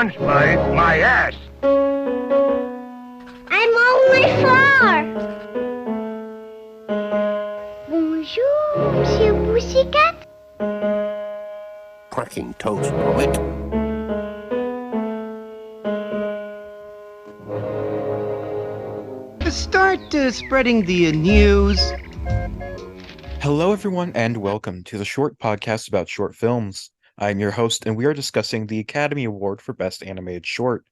once, my ass. I'm only 4. Bonjour, Monsieur Pussycat. Cracking toast, Robert. Start spreading the news. Hello, everyone, and welcome to the short podcast about short films. I'm your host, and we are discussing the Academy Award for Best Animated Short.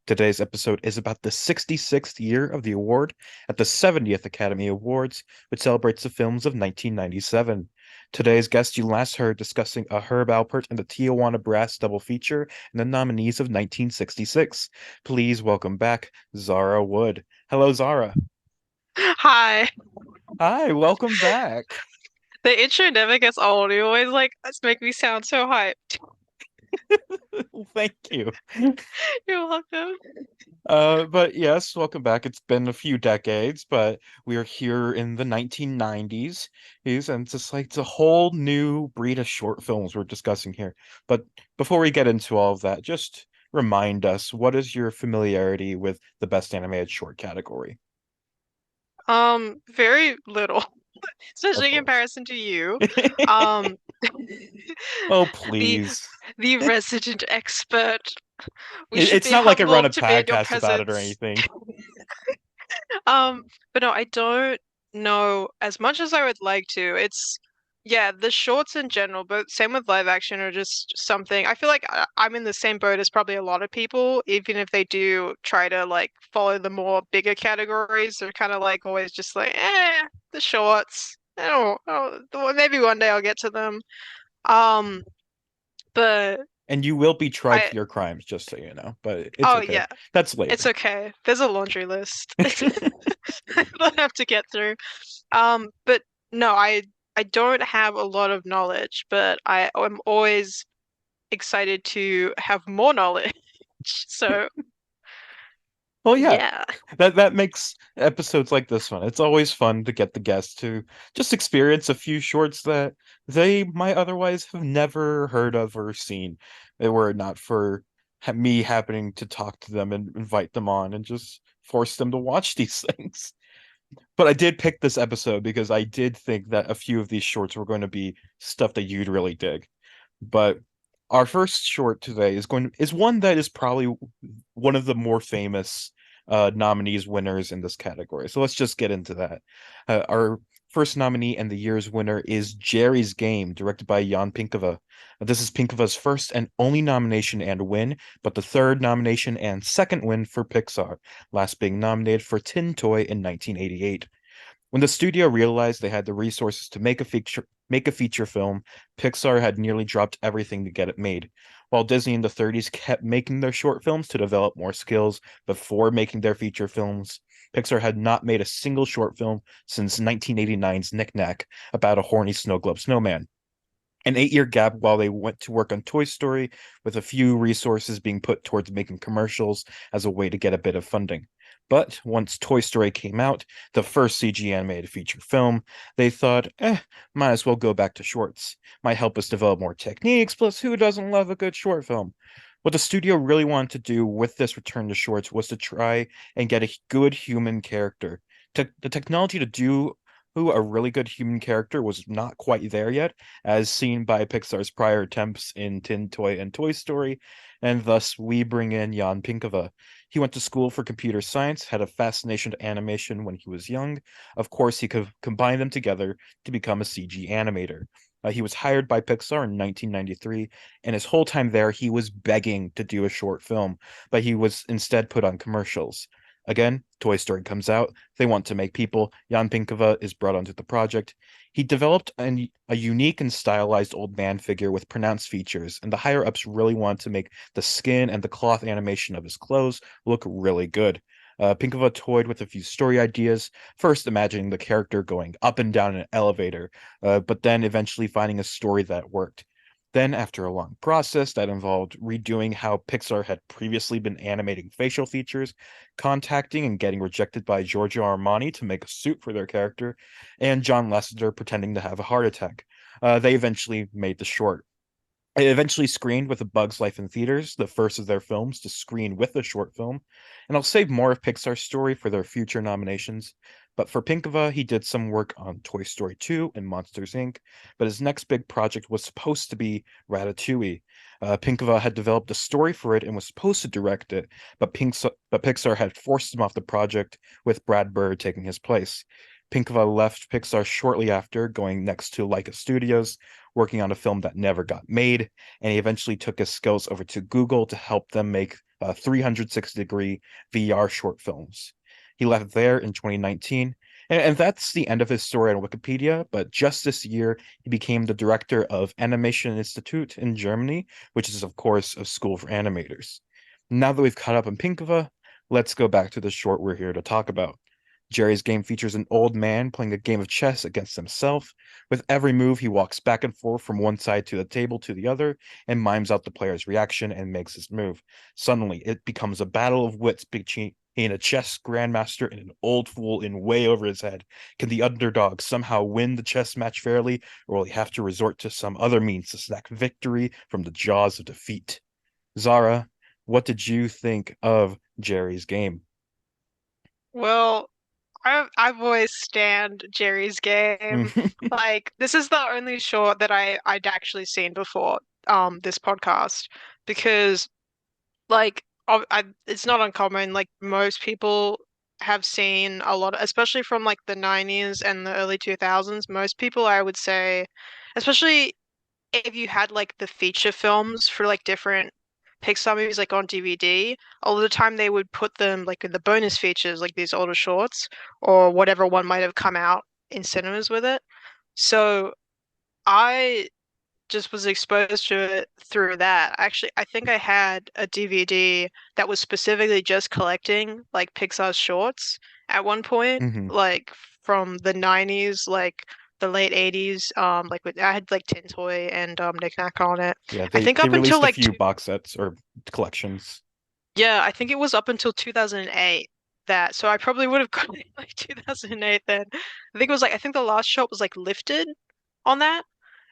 Today's episode is about the 66th year of the award at the 70th Academy Awards, which celebrates the films of 1997. Today's guest you last heard discussing a Herb Alpert and the Tijuana Brass double feature and the nominees of 1966. Please welcome back Zara Wood. Hello, Zara. Hi. Hi, welcome back. The intro never gets old. You always make me sound so hyped. Thank you. You're welcome. But yes, welcome back. It's been a few decades, but we are here in the 1990s, and it's a whole new breed of short films we're discussing here. But before we get into all of that, just remind us, what is your familiarity with the Best Animated Short category? Very little, especially in comparison to you. Um, Oh, please. the resident expert. It's not like I run a podcast about it or anything. But no, I don't know as much as I would like to. The shorts in general, but same with live action are just something. I feel like I'm in the same boat as probably a lot of people, even if they do try to follow the more bigger categories. They're kind of always just the shorts. Maybe one day I'll get to them. But And you will be tried for your crimes, just so you know. But it's okay. Yeah, that's later. It's okay. There's a laundry list I have to get through. But no, I don't have a lot of knowledge, but I am always excited to have more knowledge. So well, yeah. That makes episodes like this one. It's always fun to get the guests to just experience a few shorts that they might otherwise have never heard of or seen. Were it not for me happening to talk to them and invite them on and just force them to watch these things. But I did pick this episode because I did think that a few of these shorts were going to be stuff that you'd really dig. But our first short today is one that is probably one of the more famous nominees winners in this category. So let's just get into that. Our first nominee and the year's winner is Geri's Game, directed by Jan Pinkava. This is Pinkava's first and only nomination and win, but the third nomination and second win for Pixar, last being nominated for Tin Toy in 1988. When the studio realized they had the resources to make a feature film, Pixar had nearly dropped everything to get it made. While Disney in the 30s kept making their short films to develop more skills before making their feature films, Pixar had not made a single short film since 1989's Knick Knack about a horny snow globe snowman. An 8-year gap while they went to work on Toy Story, with a few resources being put towards making commercials as a way to get a bit of funding. But once Toy Story came out, the first CG animated feature film, they thought, might as well go back to shorts. Might help us develop more techniques, plus who doesn't love a good short film? What the studio really wanted to do with this return to shorts was to try and get a good human character. The technology to do a really good human character was not quite there yet, as seen by Pixar's prior attempts in Tin Toy and Toy Story, and thus we bring in Jan Pinkava. He went to school for computer science, had a fascination to animation when he was young. Of course, he could combine them together to become a CG animator. He was hired by Pixar in 1993, and his whole time there, he was begging to do a short film, but he was instead put on commercials. Again, Toy Story comes out. They want to make people. Jan Pinkava is brought onto the project. He developed a unique and stylized old man figure with pronounced features, and the higher-ups really want to make the skin and the cloth animation of his clothes look really good. Pinkava toyed with a few story ideas, first imagining the character going up and down an elevator, but then eventually finding a story that worked. Then, after a long process that involved redoing how Pixar had previously been animating facial features, contacting and getting rejected by Giorgio Armani to make a suit for their character, and John Lasseter pretending to have a heart attack, they eventually made the short. It eventually screened with A Bug's Life in theaters, the first of their films to screen with a short film. And I'll save more of Pixar's story for their future nominations. But for Pinkava, he did some work on Toy Story 2 and Monsters Inc. But his next big project was supposed to be Ratatouille. Pinkava had developed a story for it and was supposed to direct it, but Pixar had forced him off the project, with Brad Bird taking his place. Pinkava left Pixar shortly after, going next to Leica Studios, working on a film that never got made, and he eventually took his skills over to Google to help them make 360-degree VR short films. He left there in 2019, and that's the end of his story on Wikipedia, but just this year, he became the director of Animation Institute in Germany, which is, of course, a school for animators. Now that we've caught up on Pinkava, let's go back to the short we're here to talk about. Geri's game features an old man playing a game of chess against himself. With every move, he walks back and forth from one side to the table to the other and mimes out the player's reaction and makes his move. Suddenly, it becomes a battle of wits between a chess grandmaster and an old fool in way over his head. Can the underdog somehow win the chess match fairly, or will he have to resort to some other means to snatch victory from the jaws of defeat? Zara, what did you think of Geri's game? Well, I've always stand Geri's game. Like this is the only short that I'd actually seen before this podcast because it's not uncommon. Like most people have seen a lot, especially from like the 90s and the early 2000s. Most people, I would say, especially if you had like the feature films for like different Pixar movies like on DVD, all the time they would put them like in the bonus features, like these older shorts or whatever one might have come out in cinemas with it. So I just was exposed to it through that. Actually, I think I had a DVD that was specifically just collecting like Pixar shorts at one point, hmm like from the 90s, like the late 80s. I had like Tin Toy and Knick Knack on it. Yeah, I they think they up until released a like few box sets or collections. yeah, I think it was up until 2008 that, so I probably would have got it in like 2008 then. I think the last shot was like lifted on that.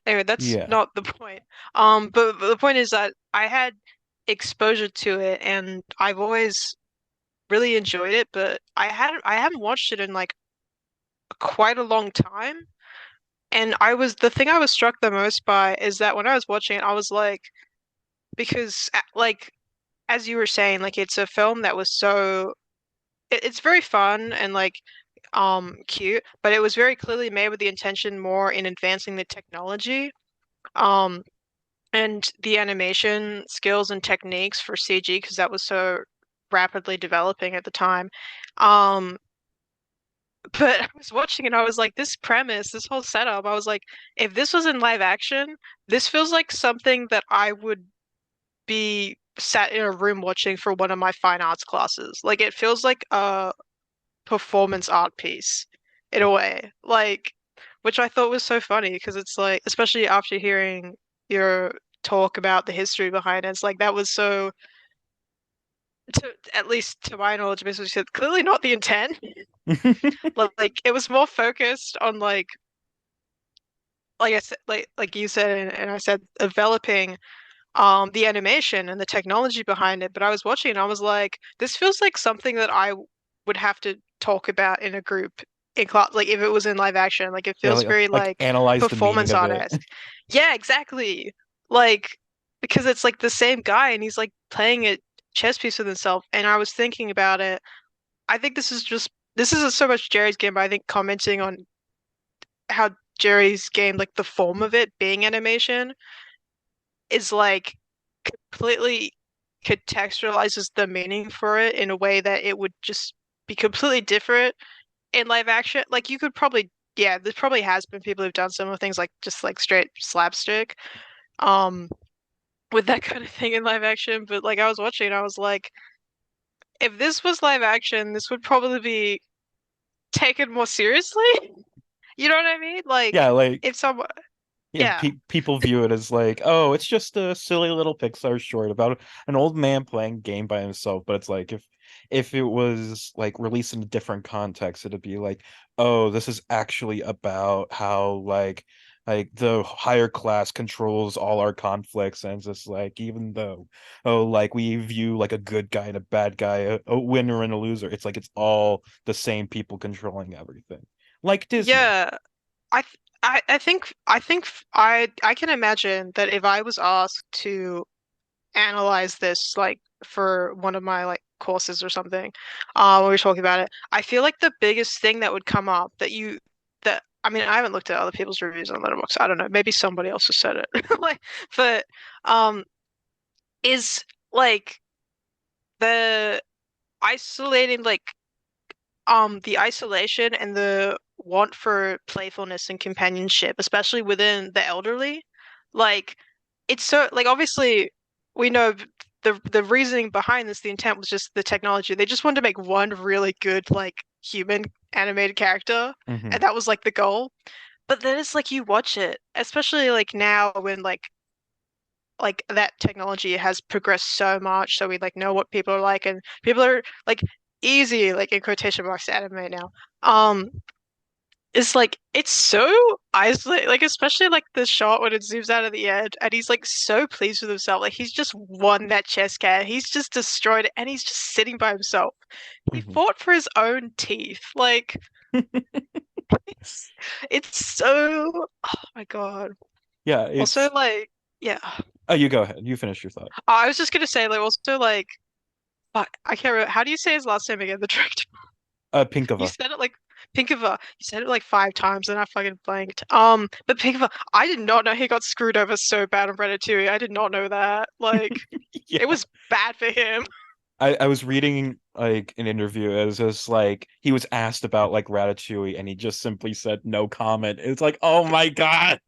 Anyway, that's Yeah. not the point. But the point is that I had exposure to it and I've always really enjoyed it, but I haven't watched it in like quite a long time. And the thing I was struck the most by is that when I was watching it, I was like, because like as you were saying, like it's a film that was it's very fun and like cute, but it was very clearly made with the intention more in advancing the technology um and the animation skills and techniques for CG because that was so rapidly developing at the time. Um but I was watching it, I was like, this premise, this whole setup, I was like, if this was in live action, this feels like something that I would be sat in a room watching for one of my fine arts classes. Like it feels like a performance art piece in a way. Like which I thought was so funny because it's like especially after hearing your talk about the history behind it, it's like that was so at least to my knowledge, basically said clearly not the intent. Like it was more focused on like I said like you said and I said developing the animation and the technology behind it, but I was watching and I was like, this feels like something that I would have to talk about in a group in class, like if it was in live action. Like it Yeah, feels very like like analyze the meaning performance of it. artist. Yeah, exactly. Like because it's like the same guy and he's like playing a chess piece with himself. And I was thinking about it. I think this isn't so much Jerry's game, but I think commenting on how Jerry's game, like the form of it being animation, is like completely contextualizes the meaning for it in a way that it would just be completely different in live action. Like you could probably, yeah, there probably has been people who've done similar things like just like straight slapstick, um, with that kind of thing in live action. But like I was watching, and I was like, if this was live action, this would probably be taken more seriously. You know what I mean? Yeah, Like like if someone, yeah, people view it as like, oh, it's just a silly little Pixar short about an old man playing game by himself. But it's like if it was like released in a different context, it'd be like, oh, this is actually about how like like the higher class controls all our conflicts, and it's just like even though like we view like a good guy and a bad guy, a winner and a loser, it's like it's all the same people controlling everything, like Disney. Yeah, I can imagine that if I was asked to analyze this like for one of my like courses or something, when we were talking about it, I feel like the biggest thing that would come up that I mean I haven't looked at other people's reviews on Letterboxd. I don't know, maybe somebody else has said it. Like, but um is like the isolating like the isolation and the want for playfulness and companionship, especially within the elderly. Like it's so like obviously we know the reasoning behind this, the intent was just the technology. They just wanted to make one really good like human animated character, Hmm. and that was like the goal. But then it's like you watch it, especially like now when like that technology has progressed so much, so we like know what people are like, and people are like easy, like in quotation marks, to animate now. Um, it's like it's so isolated, like especially like the shot when it zooms out of the end, and he's like so pleased with himself, like he's just won that chess game, he's just destroyed it, and he's just sitting by himself. He Hmm. fought for his own teeth, like it's so. Oh my God. Yeah, Also, it's like, yeah. oh, you go ahead, you finish your thought. I was just gonna say, like, also like. Fuck, I can't remember. How do you say his last name again? The director. You Pinkova. said it like Pinkova. You said it like 5 times, and I fucking blanked. But Pinkova, I did not know he got screwed over so bad on Ratatouille. I did not know that. Like, it Yeah, was bad for him. I was reading like an interview. It was just like he was asked about like Ratatouille, and he just simply said no comment. It's like, oh my God.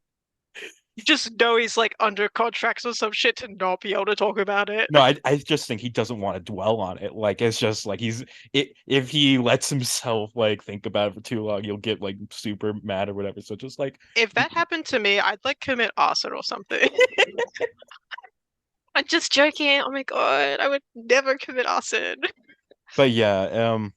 You just know he's like under contracts or some shit to not be able to talk about it. No, I just think he doesn't want to dwell on it. Like it's just like if he lets himself like think about it for too long, he'll get like super mad or whatever. So just like, If that happened to me, I'd like commit arson or something. I'm just joking. Oh my God, I would never commit arson. but yeah,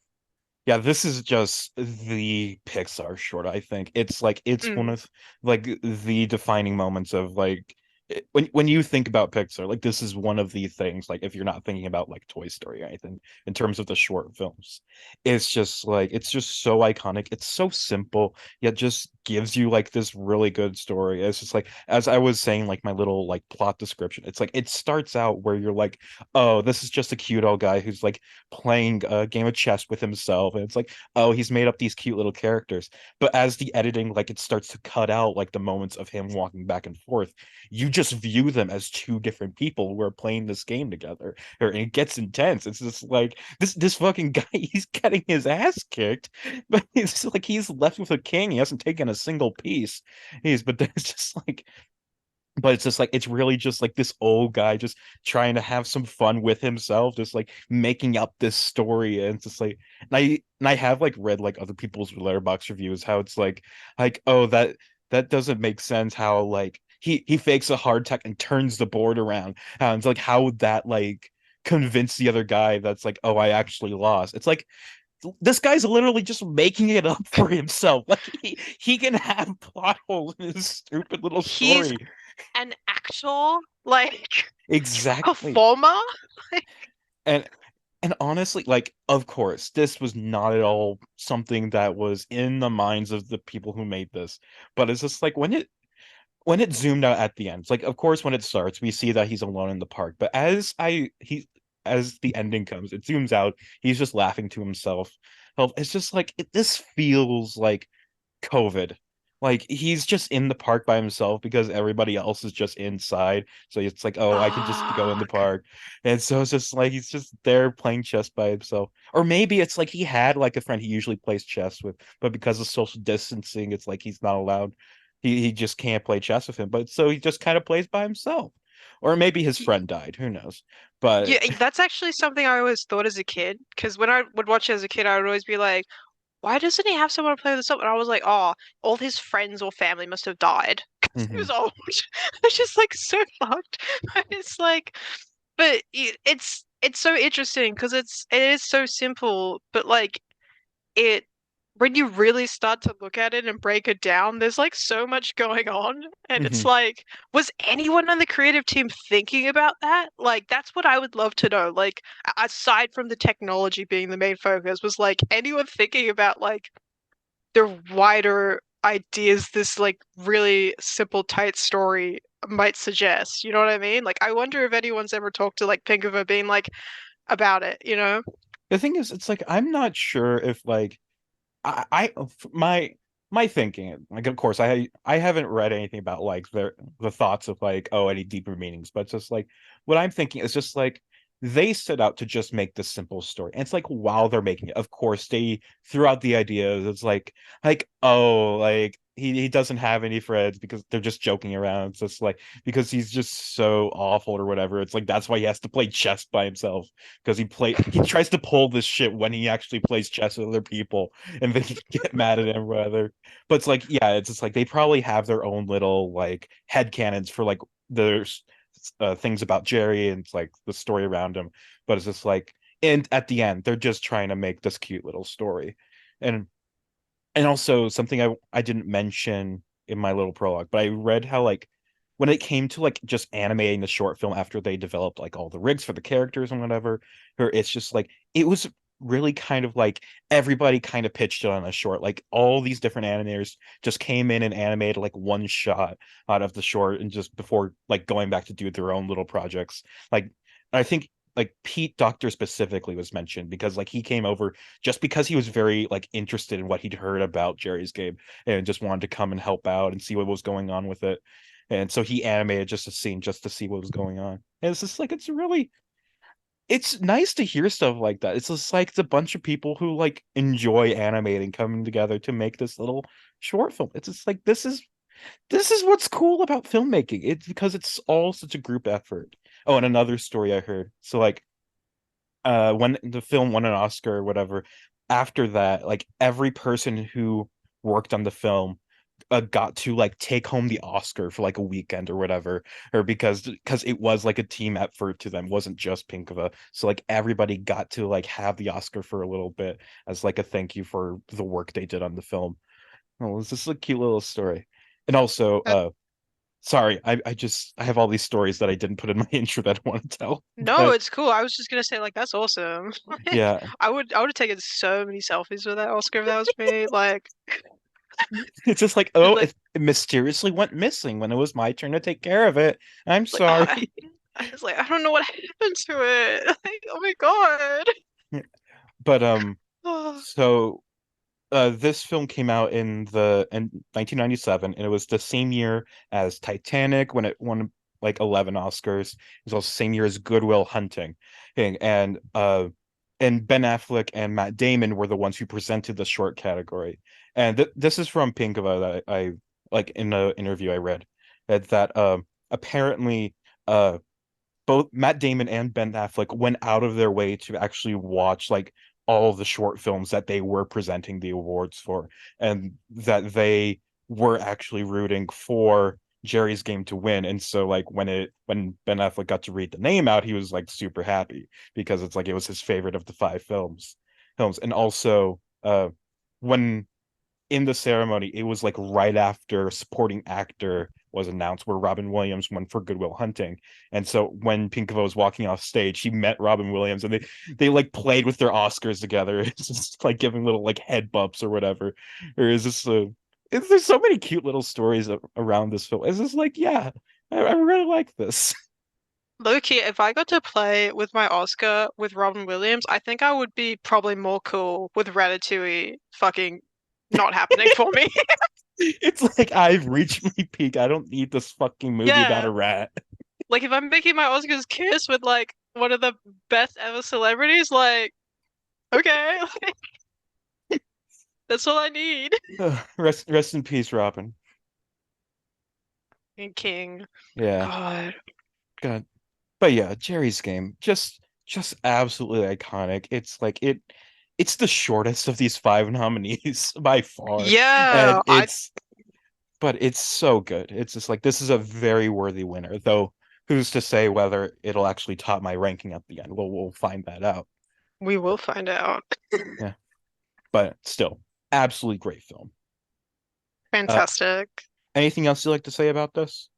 yeah, this is just the Pixar short, I think. It's like it's one Mm, of like the defining moments of like when you think about Pixar, like this is one of the things, like if you're not thinking about like Toy Story or anything in terms of the short films. It's just so iconic. It's so simple, yet just gives you like this really good story. It's just like as I was saying, like my little like plot description. It's like it starts out where you're like, oh, this is just a cute old guy who's like playing a game of chess with himself, and it's like, oh, he's made up these cute little characters. But as the editing, like it starts to cut out like the moments of him walking back and forth, you just view them as two different people who are playing this game together, or and it gets intense. It's just like this fucking guy, he's getting his ass kicked, but it's like he's left with a king. He hasn't taken a single piece. But then it's just like, but it's just like it's really just like this old guy just trying to have some fun with himself, just like making up this story. And it's just like, and I have like read like other people's letterbox reviews, how it's like, oh, that doesn't make sense, how like he fakes a hard tech and turns the board around, and it's like how would that like convince the other guy that's like, oh, I actually lost. It's like this guy's literally just making it up for himself. Like he can have plot holes in his stupid little he's story. an actual like Exactly. performer. And and honestly, like, of course, this was not at all something that was in the minds of the people who made this. But it's just like when it zoomed out at the end, it's like of course when it starts, we see that he's alone in the park. But as the ending comes, it zooms out, he's just laughing to himself. It's just like this feels like COVID. Like he's just in the park by himself because everybody else is just inside. So it's like, oh, I can just go in the Fuck. park. And so it's just like he's just there playing chess by himself. Or maybe it's like he had like a friend he usually plays chess with, but because of social distancing, it's like he's not allowed. He just can't play chess with him. But so he just kind of plays by himself. Or maybe his Y- friend died. Who knows? But Yeah, that's actually something I always thought as a kid. Because when I would watch it as a kid, I would always be like, why doesn't he have someone to play this up? And I was like, oh, all his friends or family must have died because he mhm. was old. It's just like so fucked. But it's like, but it's so interesting because it is so simple, but like it. when you really start to look at it and break it down, there's like so much going on. And it's Hmm. like, was anyone on the creative team thinking about that? Like, that's what I would love to know. Like, aside from the technology being the main focus, was like anyone thinking about like the wider ideas this like really simple, tight story might suggest? You know what I mean? Like, I wonder if anyone's ever talked to like Pinkova being like about it, you know? The thing is, it's like I'm not sure if like I my thinking, like of course I haven't read anything about like the thoughts of like, oh, any deeper meanings, but just like what I'm thinking is just like they set out to just make this simple story. And it's like while they're making it, of course, they threw out the ideas. It's like oh, like he doesn't have any friends because they're just joking around. It's just like because he's just so awful or whatever. It's like that's why he has to play chess by himself because he tries to pull this shit when he actually plays chess with other people and they get mad at him rather. But it's like, yeah, it's just like they probably have their own little like headcanons for like there's things about Geri and it's like the story around him. But it's just like, and at the end, they're just trying to make this cute little story. And also something I didn't mention in my little prologue, but I read how like when it came to like just animating the short film after they developed like all the rigs for the characters and whatever, or it's just like it was really kind of like everybody kind of pitched it on a short. Like all these different animators just came in and animated like one shot out of the short and just before like going back to do their own little projects. Like I think like Pete Doctor specifically was mentioned because like he came over just because he was very like interested in what he'd heard about Geri's game and just wanted to come and help out and see what was going on with it. And so he animated just a scene just to see what was going on. And it's just like it's nice to hear stuff like that. It's just like it's a bunch of people who like enjoy animating coming together to make this little short film. It's just like this is what's cool about filmmaking. It's because it's all such a group effort. Oh, and another story I heard. So like when the film won an Oscar or whatever, after that, like every person who worked on the film got to like take home the Oscar for like a weekend or whatever, or because it was like a team effort to them, it wasn't just Pinkova. So like everybody got to like have the Oscar for a little bit as like a thank you for the work they did on the film. Oh, it's just a cute little story. And also, sorry, I have all these stories that I didn't put in my intro that I want to tell. No, But it's cool. I was just gonna say like that's awesome. Like yeah, I would have taken so many selfies with that Oscar if that was me. Like it's just like, it's oh, like it mysteriously went missing when it was my turn to take care of it. I'm it's like I sorry. I was like I don't know what happened to it. Like, oh my God. But Oh, so this film came out in 1997 and it was the same year as Titanic when it won like 11 Oscars. It was also the same year as Good Will Hunting. And Ben Affleck and Matt Damon were the ones who presented the short category. And this is from Pinkova that I like in an interview I read that apparently uh both Matt Damon and Ben Affleck went out of their way to actually watch like all the short films that they were presenting the awards for, and that they were actually rooting for Geri's game to win. And so like when Ben Affleck got to read the name out, he was like super happy because it's like it was his favorite of the five films. And also when in the ceremony, it was like right after supporting actor was announced, where Robin Williams won for Good Will Hunting. And so when Pinkova was walking off stage, he met Robin Williams, and they like played with their Oscars together. It's just like giving little like head bumps or whatever. Or is this there's so many cute little stories around this film. It's just like, yeah, I really like this. low key, if I got to play with my Oscar with Robin Williams, I think I would be probably more cool with Ratatouille fucking not happening for me. It's like I've reached my peak. I don't need this fucking movie about Yeah. a rat. Like if I'm making my Oscars kiss with like one of the best ever celebrities, like okay, that's all I need. Rest in peace, Robin. And King. Yeah. God. God. But yeah, Jerry's game just absolutely iconic. It's the shortest of these five nominees by far. And Yeah, I it's so good. It's just like this is a very worthy winner, though who's to say whether it'll actually top my ranking at the end? We'll find that out. we will find out. Yeah. But still, Absolutely great film. Uh, Fantastic. anything else you'd like to say about this?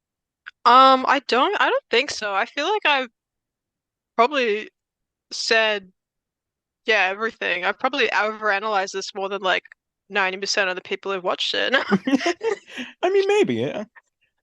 I don't think so. I feel like I've probably said, yeah, everything. I've probably overanalyzed this more than like 90% of the people who've watched it. I mean, maybe. Yeah.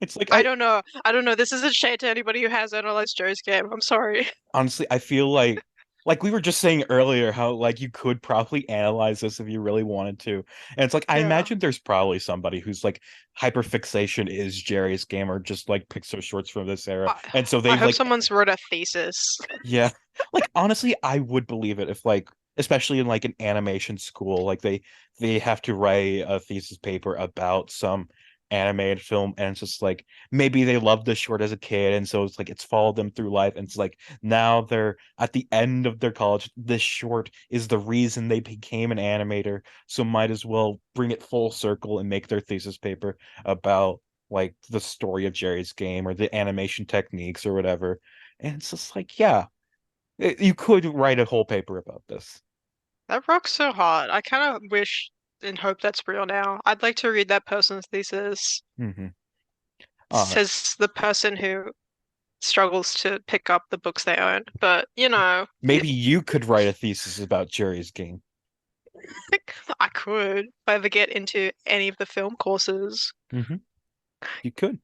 It's like I don't know. I don't know. This is a shade to anybody who has analyzed Joe's game. I'm sorry. honestly, I feel like we were just saying earlier how like you could probably analyze this if you really wanted to. And it's like I Yeah. imagine there's probably somebody who's like hyperfixation is Jerry's game or just like Pixar shorts from this era. I, And so I they've hope like someone's wrote a thesis. yeah. Like honestly, I would believe it if like especially in like an animation school, like they have to write a thesis paper about some animated film and it's just like maybe they loved the short as a kid and so it's like it's followed them through life and it's like now they're at the end of their college. This short is the reason they became an animator, so might as well bring it full circle and make their thesis paper about like the story of Jerry's game or the animation techniques or whatever. And it's just like, yeah, you could write a whole paper about this. That rocks so hard. I kind of wish and hope that's real now. I'd like to read that person's thesis. Hmm. Uh, Says the person who struggles to pick up the books they own. But, maybe you could write a thesis about Jerry's game. I could if I ever get into any of the film courses. Hmm. You could.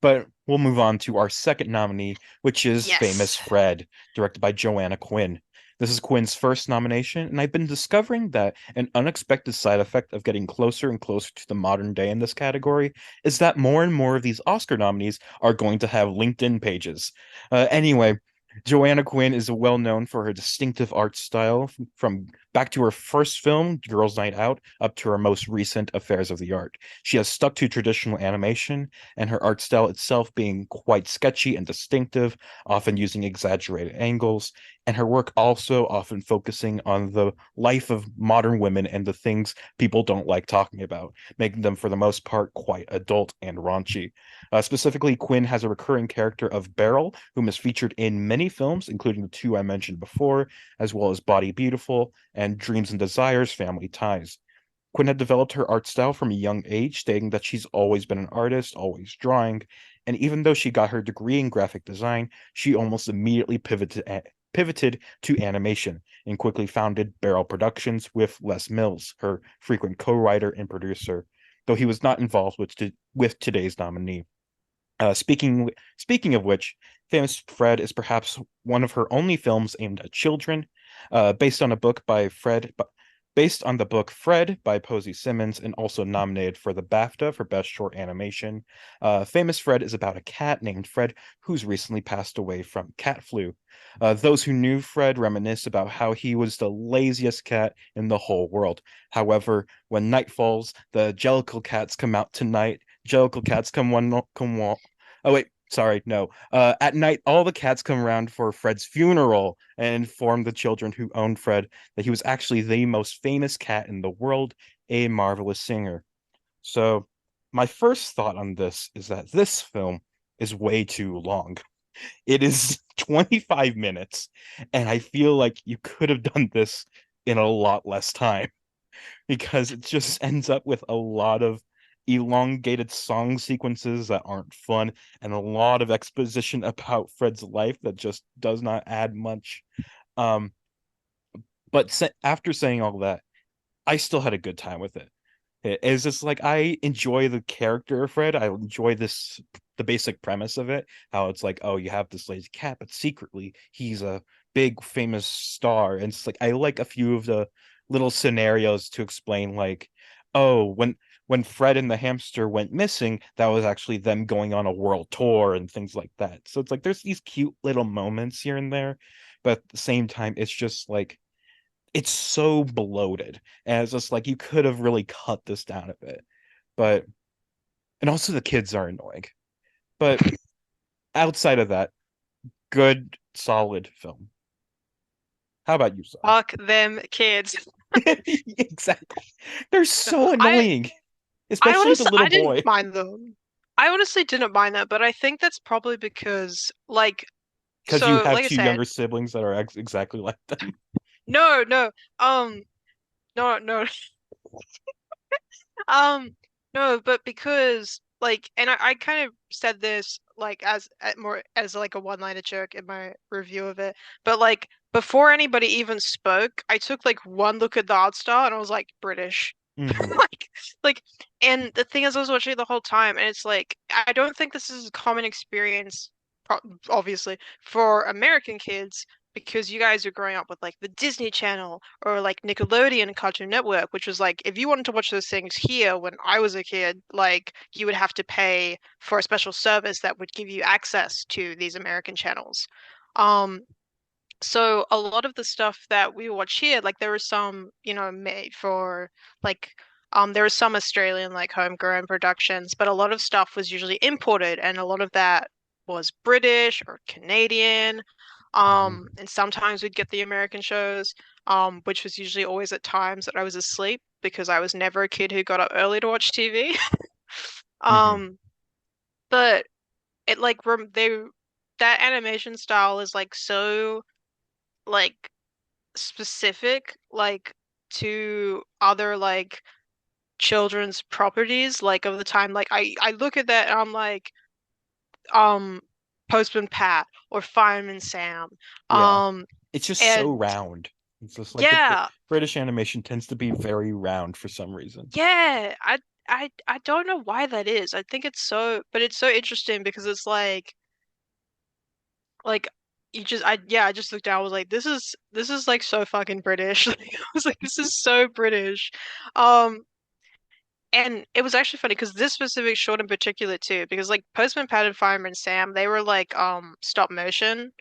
But we'll move on to our second nominee, which is Famous Yes. Fred, directed by Joanna Quinn. This is Quinn's first nomination, and I've been discovering that an unexpected side effect of getting closer and closer to the modern day in this category is that more and more of these Oscar nominees are going to have LinkedIn pages. Anyway, Joanna Quinn is well known for her distinctive art style, from back to her first film, Girls' Night Out, up to her most recent Affairs of the Art. She has stuck to traditional animation, and her art style itself being quite sketchy and distinctive, often using exaggerated angles, and her work also often focusing on the life of modern women and the things people don't like talking about, making them, for the most part, quite adult and raunchy. Specifically, Quinn has a recurring character of Beryl, whom is featured in many films, including the two I mentioned before, as well as Body Beautiful and Dreams and Desires, Family Ties. Quinn had developed her art style from a young age, stating that she's always been an artist, always drawing, and even though she got her degree in graphic design, she almost immediately pivoted to animation and quickly founded Barrel Productions with Les Mills, her frequent co-writer and producer, though he was not involved with today's nominee. Speaking of which, Famous Fred is perhaps one of her only films aimed at children, based on a book by based on the book Fred by Posey Simmons, and also nominated for the BAFTA for Best Short Animation. Famous Fred is about a cat named Fred who's recently passed away from cat flu. Those who knew Fred reminisce about how he was the laziest cat in the whole world. However, when night falls, the Jellicle cats come out tonight. Jellicle cats come one. Oh wait, sorry, no. At night, all the cats come around for Fred's funeral and inform the children who owned Fred that he was actually the most famous cat in the world, a marvelous singer. So, my first thought on this is that this film is way too long. It is 25 minutes, and I feel like you could have done this in a lot less time because it just ends up with a lot of elongated song sequences that aren't fun and a lot of exposition about Fred's life that just does not add much. Um, but after saying all that, I still had a good time with it. It's just like I enjoy the character of Fred. I enjoy the basic premise of it. How it's like, oh, you have this lazy cat, but secretly he's a big famous star. And it's like I like a few of the little scenarios to explain, like, oh, when Fred and the hamster went missing, that was actually them going on a world tour and things like that. So it's like there's these cute little moments here and there, but at the same time, it's just like it's so bloated and it's just like you could have really cut this down a bit, but and also the kids are annoying, but outside of that, good solid film. How about you, Zara? Fuck them kids. Exactly, they're so I annoying, I especially the honestly little I didn't boy, mind them. I honestly didn't mind that, but I think that's probably because because you have like I two said, younger siblings that are exactly like them. no, no, no, no. No, but because like, and I kind of said this like more as like a one-liner joke in my review of it, but like before anybody even spoke, I took like one look at the art style and I was like British. Hmm. Like, like, and the thing is, I was watching it the whole time, and it's like I don't think this is a common experience, obviously, for American kids because you guys are growing up with like the Disney Channel or like Nickelodeon and Cartoon Network, which was like if you wanted to watch those things here when I was a kid, like you would have to pay for a special service that would give you access to these American channels. Um, so a lot of the stuff that we watch here, like there was some, made for like there was some Australian like homegrown productions, but a lot of stuff was usually imported and a lot of that was British or Canadian. Hmm. And sometimes we'd get the American shows, which was usually always at times that I was asleep because I was never a kid who got up early to watch TV. Hmm. Um, but it like rem they that animation style is like so like specific like to other like children's properties like of the time like I look at that and I'm like um Postman Pat or Fireman Sam Yeah. um It's just so and round. It's just like the yeah British animation tends to be very round for some reason. yeah I don't know why that is. I think it's so but it's so interesting because it's like you just I just looked down I was like this is like so fucking British. Like, I was like this is so British. Um And it was actually funny because this specific short in particular too, because like Postman Pat and Fireman Sam, they were like stop motion.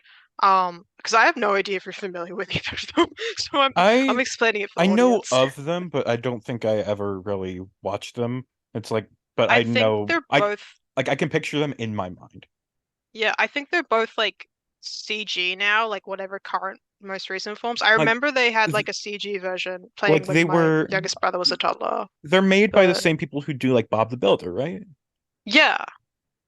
Because I have no idea if you're familiar with either of them. So I'm I explaining it for I the know audience. of them, but I don't think I ever really watched them. It's like, but I I think know they're I both like I can picture them in my mind. yeah, I think they're both like CG now, like whatever current most recent forms. I Like remember they had th- like a CG version like playing they with my were youngest brother was a toddler. they're made by the But same people who do like Bob the Builder, right? yeah.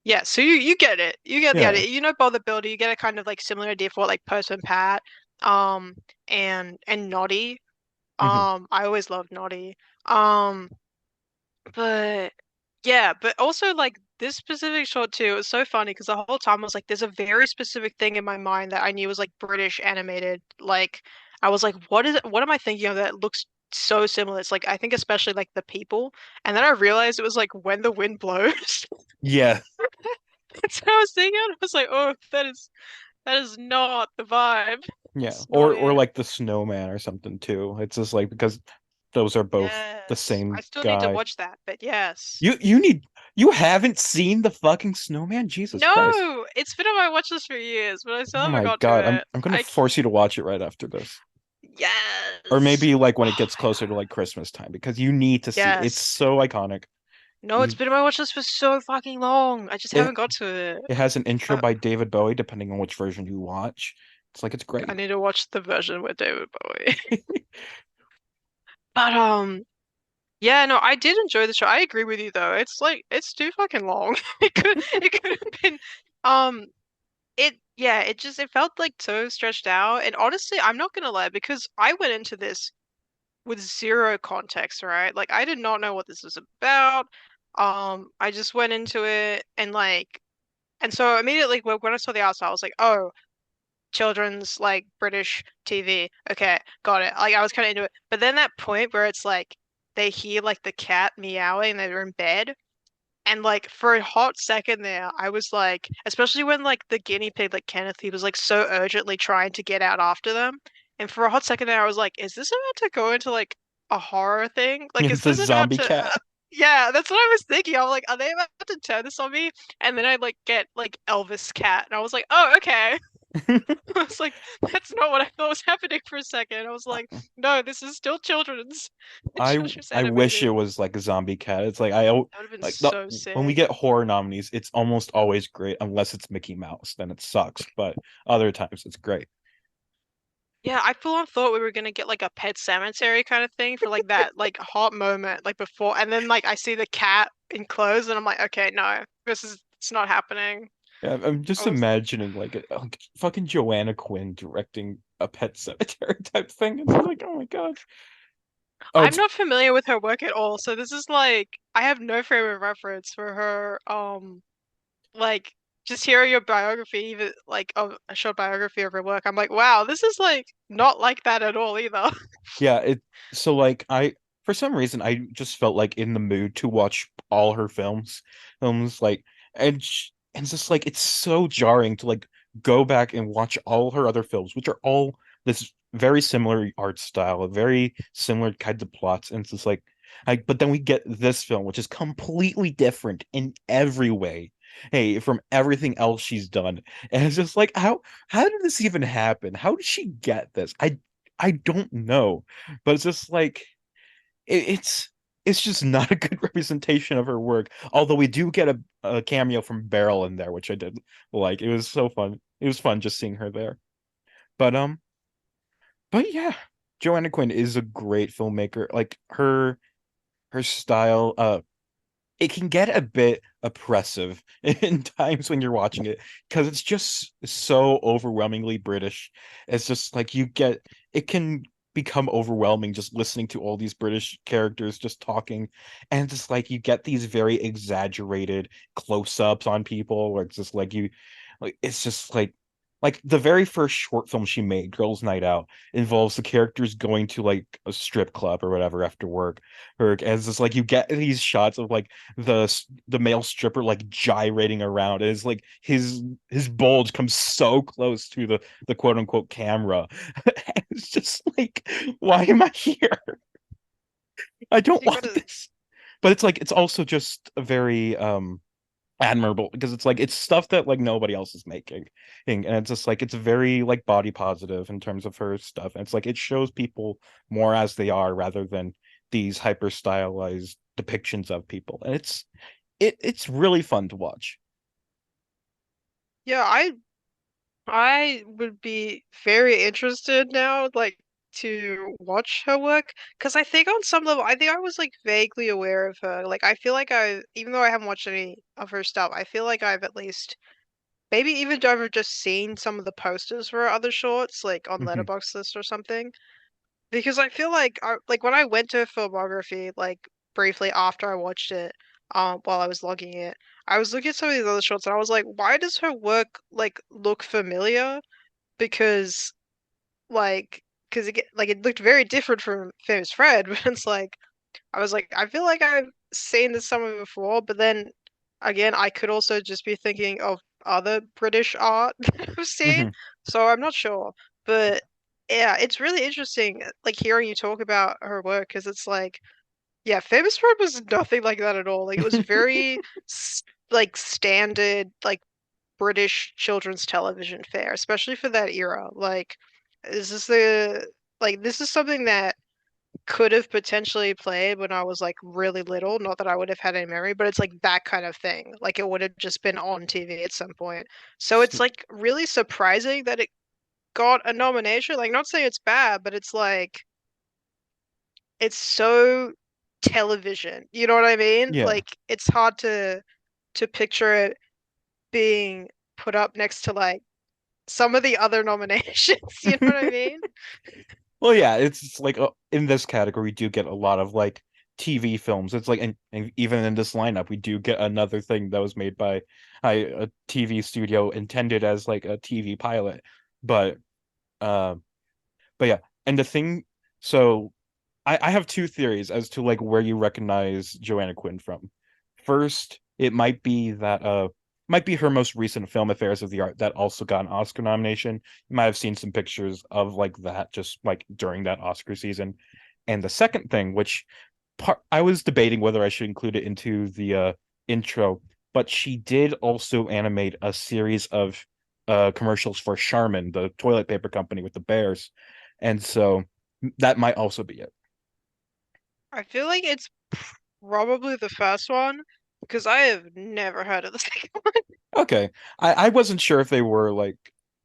Yeah, so you get it. You get the Yeah. idea. You know Bob the Builder, you get a kind of like similar idea for what like Postman Pat, um, and Noddy. Hmm. I always loved Noddy. Um, but yeah, but also like this specific short too, it was so funny because the whole time I was like, there's a very specific thing in my mind that I knew was like British animated. Like I was like, what is it? What am I thinking of that looks so similar? It's like I think especially like the people, and then I realized it was like When the Wind Blows. Yeah. That's what I was thinking. I was like, oh, that is not the vibe. Yeah. It's not Or it. like the Snowman or something too. It's just like because those are both the Yes. I same still need to guy. watch that, but yes. You haven't seen the fucking Snowman? Jesus Christ. No, it's been on my watch list for years, but I still Oh haven't my got to God. I'm it. I'm gonna force you to watch it right after this. Or Yes. maybe like when it Oh gets my closer to God. like Christmas time because you need to see it. It's Yes. so iconic. No, it's You been on my watch list for so fucking long. I just it haven't got to it. it has an intro I, by David Bowie depending on which version you watch. It's I great. need to watch the version with David Bowie. But yeah, no, I did enjoy the show. I agree with you though. It's like it's too fucking long. It could have been um it felt like so stretched out. And honestly, I'm not gonna lie, because I went into this with zero context, right? Like I did not know what this was about. I just went into it and so immediately when I saw the outside, I was like, oh, children's like British TV. Okay, got it. Like I was kind of into it. But then that point where it's like they hear like the cat meowing and they're in bed. And like for a hot second there, I was like, especially when like the guinea pig, like Kenneth, he was like so urgently trying to get out after them. And for a hot second there, I was like, is this about to go into like a horror thing? Like, is It's a this about zombie to? cat. Yeah, that's what I was thinking. I'm like, are they about to turn this on me? And then I like get like Elvis cat, and I was like, oh, okay. I was like, that's not what I thought was happening for a second. I was like, no, this is still children's. I Children's I wish it animated. was like a zombie cat. It's like That would have been like the so when we sick. get horror nominees, it's almost always great unless it's Mickey Mouse, then it sucks. But other times it's great. Yeah, I full on thought we were gonna get like a Pet Cemetery kind of thing for like that like hot moment like before, and then like I see the cat in clothes, and I'm like, okay, no, it's not happening. Yeah, I'm I just was imagining like fucking Joanna Quinn directing a Pet Cemetery type thing. It's like, oh my God. Oh, I'm it's not familiar with her work at all, so this is like I have no frame of reference for her. Like just hearing your biography, even like a short biography of her work, I'm like, wow, this is like not like that at all either. yeah, it so like I for some reason I just felt like in the mood to watch all her films like and it's just like it's so jarring to like go back and watch all her other films, which are all this very similar art style, a very similar kinds of plots, and it's just like but then we get this film, which is completely different in every way. Hey, from everything else she's done. And it's just like how did this even happen? How did she get this? I don't know, but it's just like it's it's just not a good representation of her work. Although we do get a cameo from Beryl in there, which I did like. It was so fun. It was fun just seeing her there. But but yeah, Joanna Quinn is a great filmmaker. Like her style, it can get a bit oppressive in times when you're watching it because it's just so overwhelmingly British. It's just like it can become overwhelming just listening to all these British characters just talking, and just like you get these very exaggerated close-ups on people where it's just like you like it's just like the very first short film she made, Girls Night Out, involves the characters going to like a strip club or whatever after work. Or as it's like you get these shots of like the male stripper like gyrating around. It's like his bulge comes so close to the quote unquote camera. It's just like, why am I here? I don't You want gotta this. But it's like it's also just a very admirable because it's like it's stuff that like nobody else is making. And it's just like it's very like body positive in terms of her stuff. And it's like it shows people more as they are rather than these hyper stylized depictions of people. And it's really fun to watch. Yeah, I would be very interested now, like to watch her work, because I think on some level, I think I was like vaguely aware of her. Like I feel like even though I haven't watched any of her stuff, I feel like I've at least maybe even ever just seen some of the posters for her other shorts, like on Mhm. Letterboxd or something. Because I feel like like when I went to her filmography, like briefly after I watched it, while I was logging it, I was looking at some of these other shorts and I was like, why does her work like look familiar? Because because it looked very different from Famous Fred, but it's like I was like, I feel like I've seen this somewhere before, but then again, I could also just be thinking of other British art that I've seen, Mhm. so I'm not sure. But yeah, it's really interesting, like hearing you talk about her work, because it's like, yeah, Famous Fred was nothing like that at all. Like it was very like standard, like British children's television fare, especially for that era. Like, is this the this is something that could have potentially played when I was like really little. Not that I would have had any memory, but it's like that kind of thing. Like it would have just been on TV at some point. So it's like really surprising that it got a nomination. Like, not saying it's bad, but it's like it's so television. You know what I mean? Yeah. Like it's hard to picture it being put up next to like some of the other nominations. You know what I mean? Well, yeah, it's like in this category, we do get a lot of like TV films. It's like, and even in this lineup, we do get another thing that was made by a TV studio intended as like a TV pilot. But, uh, but yeah, and the thing, so I have two theories as to like where you recognize Joanna Quinn from. First, it might be her most recent film, Affairs of the Art, that also got an Oscar nomination. You might have seen some pictures of like that just like during that Oscar season. And the second thing, which I was debating whether I should include it into the intro, but she did also animate a series of commercials for Charmin, the toilet paper company with the bears. And so that might also be it. I feel like it's probably the first one because I have never heard of the second one. Okay. I wasn't sure if they were like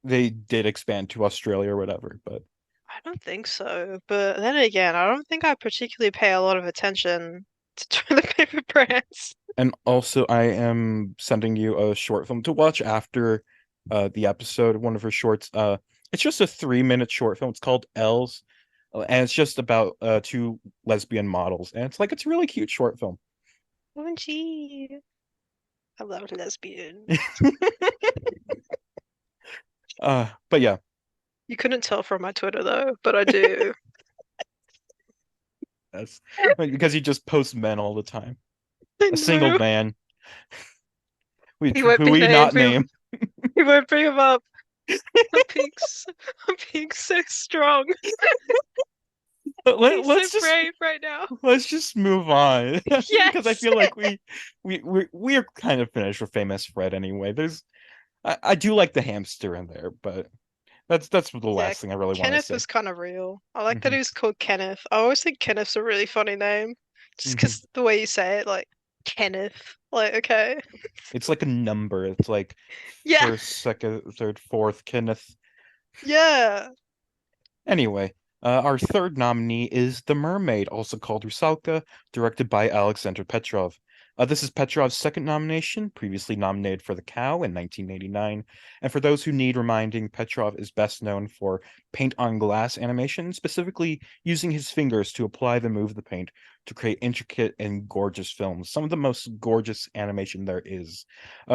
they did expand to Australia or whatever, but I don't think so. But then again, I don't think I particularly pay a lot of attention to toilet paper brands. and also I am sending you a short film to watch after the episode, one of her shorts. It's just a 3-minute short film. It's called L's. and it's just about two lesbian models, and it's a really cute short film. OMG. I love lesbian. But yeah, You couldn't tell from my Twitter though, but I do. that's because he just posts men all the time. I A single know. man, He won't who be we named. not name. He won't bring him up. I'm being so strong. But Being so brave right now. let's just move on because I Yes. feel like we're kind of finished with Famous Fred anyway. I do like the hamster in there, but that's the Yeah, last thing I really want to Kenneth say. was kind of real. I like that Hmm. he was called Kenneth. I always think Kenneth's a really funny name. Just Hmm. because the way you say it, like Kenneth. Like, okay. It's like a number. It's like Yeah. first, second, third, fourth, Kenneth. Yeah. Anyway, our third nominee is The Mermaid, also called Rusalka, directed by Aleksandr Petrov. This is Petrov's second nomination, previously nominated for The Cow in 1989. And for those who need reminding, Petrov is best known for paint on glass animation, specifically using his fingers to apply the move of the paint to create intricate and gorgeous films, some of the most gorgeous animation there is.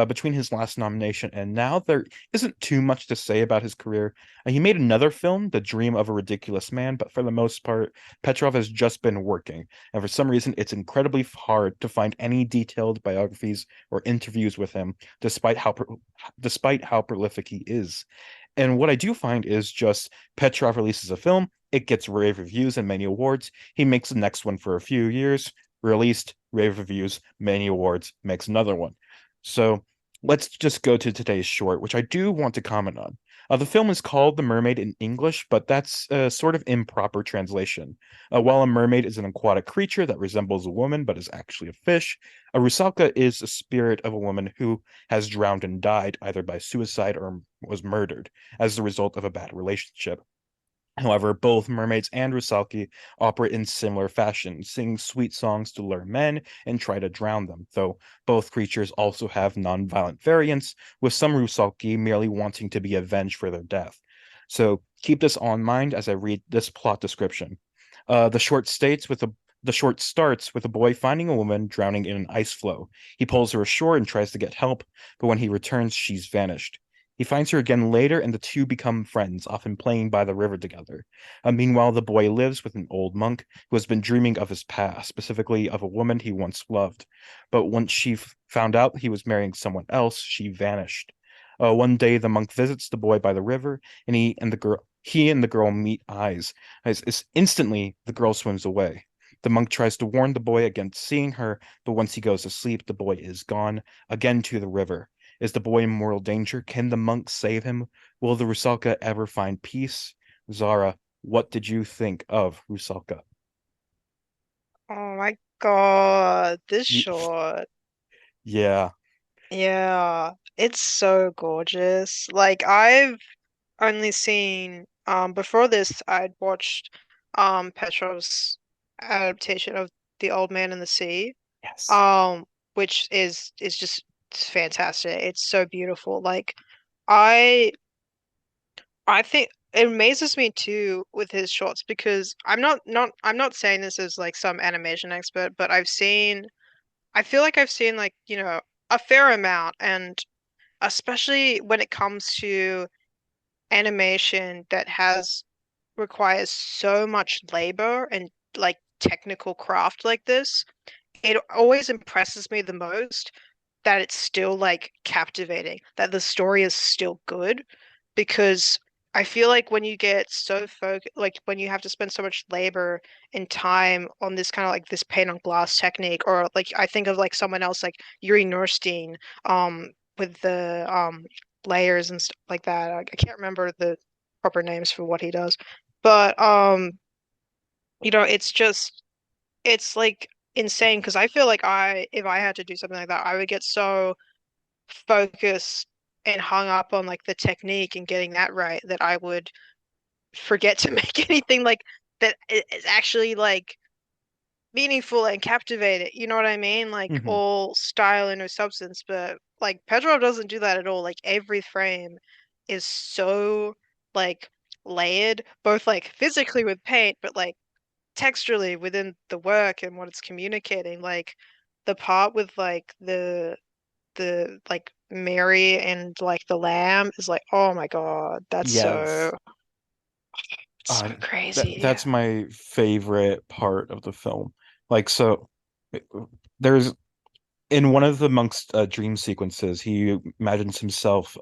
Between his last nomination and now, there isn't too much to say about his career. He made another film, The Dream of a Ridiculous Man, but for the most part, Petrov has just been working. And for some reason, it's incredibly hard to find any detailed biographies or interviews with him, despite how prolific he is. And what I do find is just Petrov releases a film, it gets rave reviews and many awards. He makes the next one for a few years, released, rave reviews, many awards, makes another one. So let's just go to today's short, which I do want to comment on. The film is called The Mermaid in English, but that's a sort of improper translation. While a mermaid is an aquatic creature that resembles a woman but is actually a fish, a rusalka is a spirit of a woman who has drowned and died either by suicide or was murdered as the result of a bad relationship. However, both mermaids and rusalki operate in similar fashion, sing sweet songs to lure men and try to drown them, though both creatures also have non-violent variants, with some rusalki merely wanting to be avenged for their death. So keep this on mind as I read this plot description. The short states with a The short starts with a boy finding a woman drowning in an ice floe. He pulls her ashore and tries to get help, but when he returns, she's vanished. He finds her again later, and the two become friends, often playing by the river together. Meanwhile, the boy lives with an old monk who has been dreaming of his past, specifically of a woman he once loved. But once she found out he was marrying someone else, she vanished. One day, the monk visits the boy by the river, and he and the girl meet eyes. Instantly, the girl swims away. The monk tries to warn the boy against seeing her, but once he goes to sleep, the boy is gone, again to the river. Is the boy in mortal danger? Can the monk save him? Will the Rusalka ever find peace? Zara, what did you think of Rusalka? Oh my God. This Ye- short. Yeah. Yeah. It's so gorgeous. Like I've only seen before this I'd watched Petrov's adaptation of The Old Man and the Sea. Yes. Um, which is just fantastic. It's so beautiful. Like I I think it amazes me too with his shorts because I'm not saying this as like some animation expert, but I feel like I've seen like, a fair amount, and especially when it comes to animation that has requires so much labor and like technical craft like this, it always impresses me the most that it's still like captivating, that the story is still good, because I feel like when you get so like when you have to spend so much labor and time on this kind of like this paint on glass technique, or like I think of like someone else like Yuri Norstein, with the layers and stuff like that. I can't remember the proper names for what he does, but it's just it's like insane because I feel like if I had to do something like that, I would get so focused and hung up on like the technique and getting that right that I would forget to make anything like that is actually like meaningful and captivating. You know what I mean? Like Hmm. all style and no substance. But like Pedro doesn't do that at all. Like every frame is so like layered, both like physically with paint, but like texturally within the work and what it's communicating. Like the part with like the like Mary and like the lamb is like, oh my God, that's Yes. so crazy. That's my favorite part of the film. Like, so there's in one of the monk's dream sequences, he imagines himself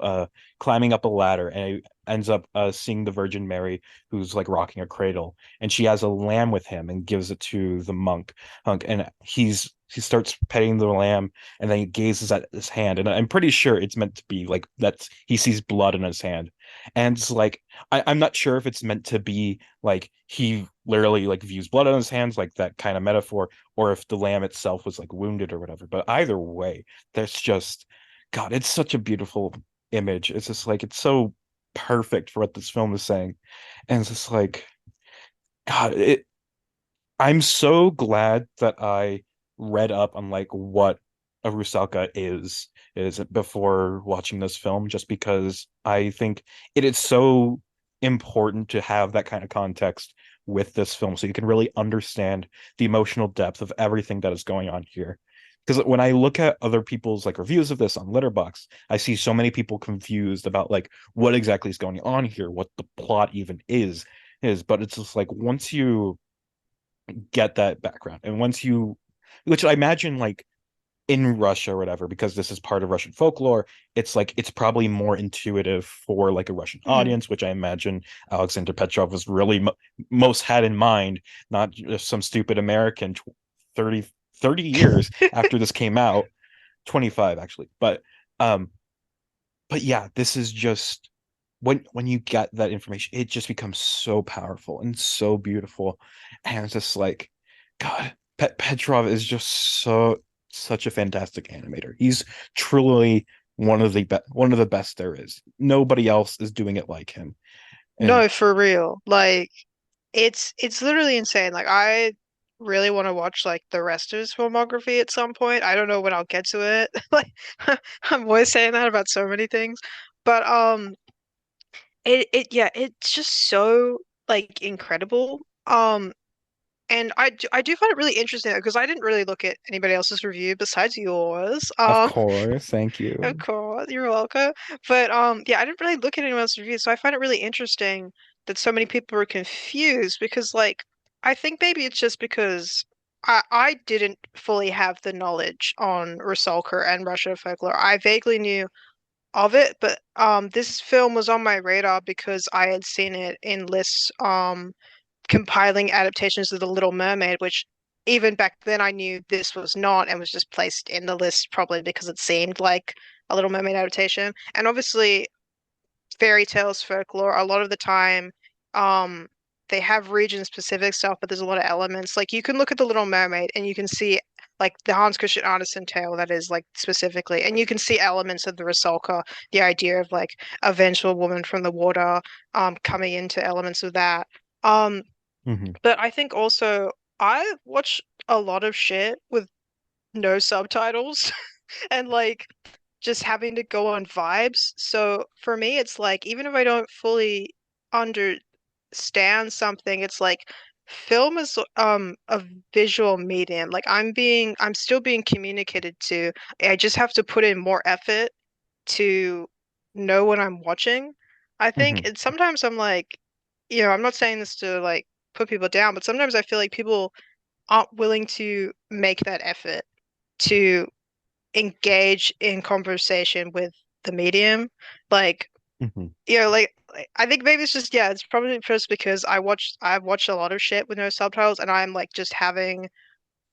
climbing up a ladder, and he ends up seeing the Virgin Mary, who's like rocking a cradle, and she has a lamb with him and gives it to the monk, and he starts petting the lamb, and then he gazes at his hand, and I'm pretty sure it's meant to be like that he sees blood in his hand, and it's like I'm not sure if it's meant to be like he literally like views blood on his hands, like that kind of metaphor, or if the lamb itself was like wounded or whatever. But either way, there's just God, it's such a beautiful image. It's just like it's so perfect for what this film is saying. And it's just like God, I'm so glad that I read up on like what a Rusalka is before watching this film, just because I think it is so important to have that kind of context with this film so you can really understand the emotional depth of everything that is going on here. Because when I look at other people's like reviews of this on Letterboxd, I see so many people confused about like what exactly is going on here, what the plot even is. But it's just like once you get that background. And once you, which I imagine like in Russia or whatever, because this is part of Russian folklore, it's like it's probably more intuitive for like a Russian Mhm. audience, which I imagine Aleksandr Petrov was really most had in mind, not just some stupid American 30 years after this came out, 25 actually. Um, but yeah, this is just when you get that information, it just becomes so powerful and so beautiful, and it's just like, God, Petrov is just such a fantastic animator. He's truly one of the best there is. Nobody else is doing it like him. And No, for real. Like it's literally insane. Like I really want to watch like the rest of his filmography at some point. I don't know when I'll get to it. Like I'm always saying that about so many things. But it yeah, it's just so like incredible. And I do find it really interesting because I didn't really look at anybody else's review besides yours. of course, thank Of you. course, you're welcome. But yeah, I didn't really look at anyone else's reviews, so I find it really interesting that so many people were confused because like I think maybe it's just because I didn't fully have the knowledge on Rusalka and Russian folklore. I vaguely knew of it, but this film was on my radar because I had seen it in lists compiling adaptations of The Little Mermaid, which even back then I knew this was not and was just placed in the list probably because it seemed like a Little Mermaid adaptation. And obviously, fairy tales, folklore, a lot of the time, um, they have region specific stuff, but there's a lot of elements. Like you can look at The Little Mermaid and you can see like the Hans Christian Andersen tale that is like specifically, and you can see elements of the Rusalka, the idea of like a vengeful woman from the water, coming into elements of that. Um, Hmm. but I think also I watch a lot of shit with no subtitles and like just having to go on vibes. So for me, it's like even if I don't fully understand something, it's like film is a visual medium. Like I'm still being communicated to. I just have to put in more effort to know what I'm watching. I think Hmm. and sometimes I'm like, I'm not saying this to like put people down, but sometimes I feel like people aren't willing to make that effort to engage in conversation with the medium. Like, Hmm. I think maybe it's just yeah, it's probably just because I've watched a lot of shit with no subtitles and I'm like just having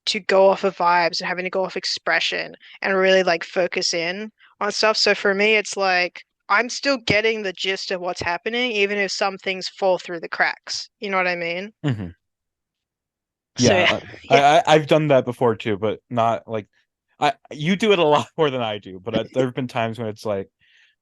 to go off of vibes and having to go off expression and really like focus in on stuff. So for me, it's like I'm still getting the gist of what's happening, even if some things fall through the cracks. You know what I mean? Hmm. So Yeah, yeah, yeah. I've done that before too, but not like I you do it a lot more than I do. But there have been times when it's like,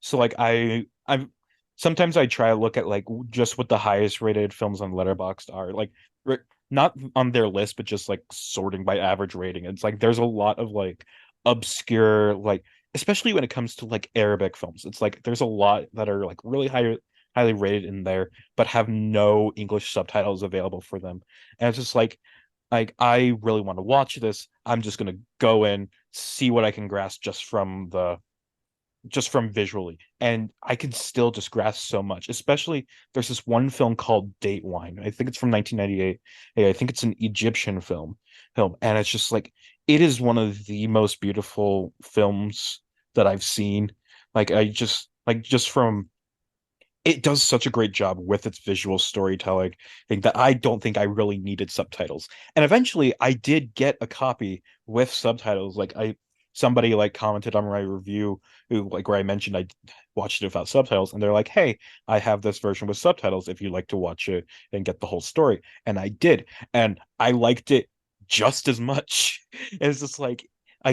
so like I'm sometimes I try to look at like just what the highest rated films on Letterboxd are, like r not on their list, but just like sorting by average rating. It's like there's a lot of like obscure, like especially when it comes to like Arabic films. It's like there's a lot that are like really highly rated in there, but have no English subtitles available for them. And it's just like I really want to watch this. I'm just gonna go in, see what I can grasp just from visually. And I can still just grasp so much. Especially there's this one film called Dateline. I think it's from 1998. Hey, I think it's an Egyptian film. And it's just like it is one of the most beautiful films that I've seen. Just from it does such a great job with its visual storytelling that I don't think I really needed subtitles. And eventually I did get a copy with subtitles. Somebody like commented on my review where I mentioned I watched it without subtitles, and they're like, "Hey, I have this version with subtitles if you'd like to watch it and get the whole story." And I did, and I liked it just as much. It's just like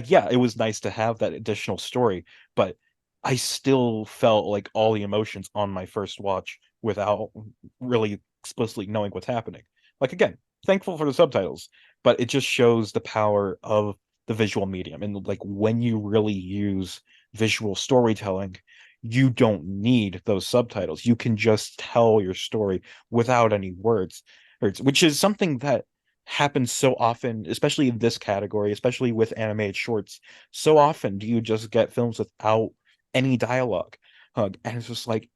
yeah, it was nice to have that additional story, but I still felt like all the emotions on my first watch without really explicitly knowing what's happening. Like again, thankful for the subtitles, but it just shows the power of the visual medium. And like when you really use visual storytelling, you don't need those subtitles. You can just tell your story without any words, which is something that happens so often, especially in this category, especially with animated shorts. So often do you just get films without any dialogue. And it's just like,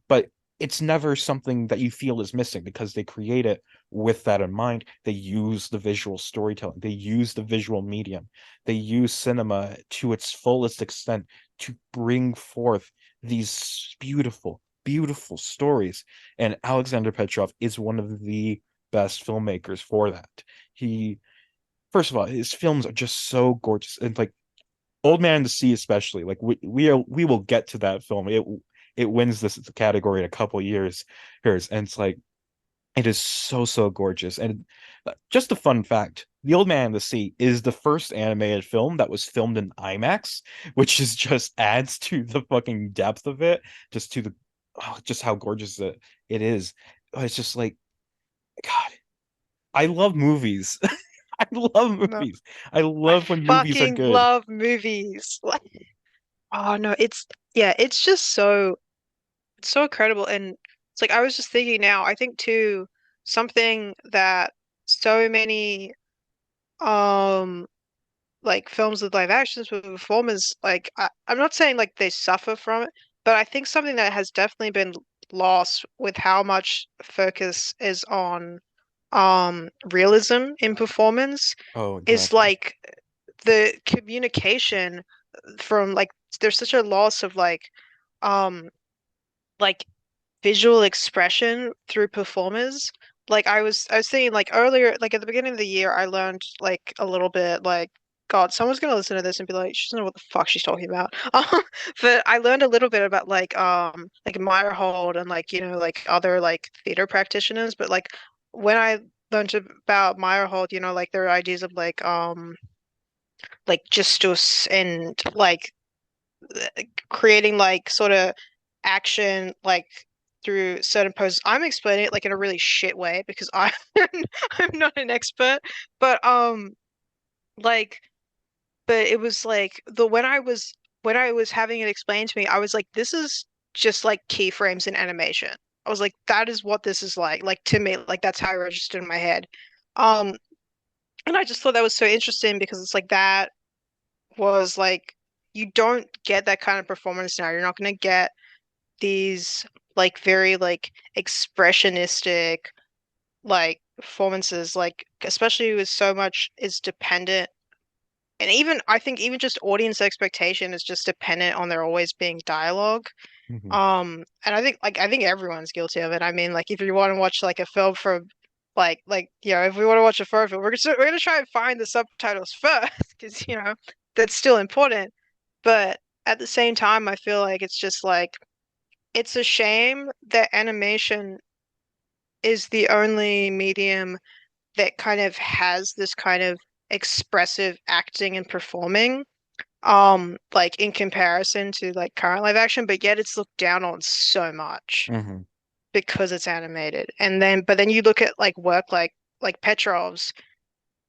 but it's never something that you feel is missing because they create it with that in mind. They use the visual storytelling, they use the visual medium, they use cinema to its fullest extent to bring forth these beautiful, beautiful stories. And Aleksandr Petrov is one of the best filmmakers for that. He, first of all, his films are just so gorgeous. And like Old Man and the Sea, especially, like we will get to that film. It wins this category in a couple years, and it's like it is so gorgeous. And just a fun fact: The Old Man and the Sea is the first animated film that was filmed in IMAX, which is just adds to the fucking depth of it, just to the just how gorgeous it is. It's just like God, I love movies. I love No, movies. I I love when movies are fucking good. love movies. Oh no, yeah, it's just so incredible. And it's like I was just thinking now, I think too, something that so many um like films with live actions with performers, like I'm not saying like they suffer from it, but I think something that has definitely been lost with how much focus is on realism in performance Oh, is exactly. like the communication from like there's such a loss of um like visual expression through performers. Like I was thinking like earlier, like at the beginning of the year, I learned like a little bit like God, someone's gonna listen to this and be like, she doesn't know what the fuck she's talking about. But I learned a little bit about like Meyerhold and like like other like theater practitioners. But like when I learned about Meyerhold, like there are ideas of like justus and like creating like sort of action like through certain poses. I'm explaining it like in a really shit way because I'm not an expert, but like but it was like the when I was having it explained to me, I was like, this is just like keyframes in animation. I was like, that is what this is like. Like to me, like that's how I registered in my head. Um, and I just thought that was so interesting because it's like that was like you don't get that kind of performance now. You're not going to get these like very like expressionistic like performances like especially with so much is dependent and even I think even just audience expectation is just dependent on there always being dialogue. Hmm. And I think everyone's guilty of it. I mean, like if you want to watch like a film from if we want to watch a foreign film, we're gonna try and find the subtitles first because that's still important. But at the same time, I feel like it's just like it's a shame that animation is the only medium that kind of has this kind of expressive acting and performing, like in comparison to like current live action, but yet it's looked down on so much Hmm. because it's animated. But then you look at like work like Petrov's,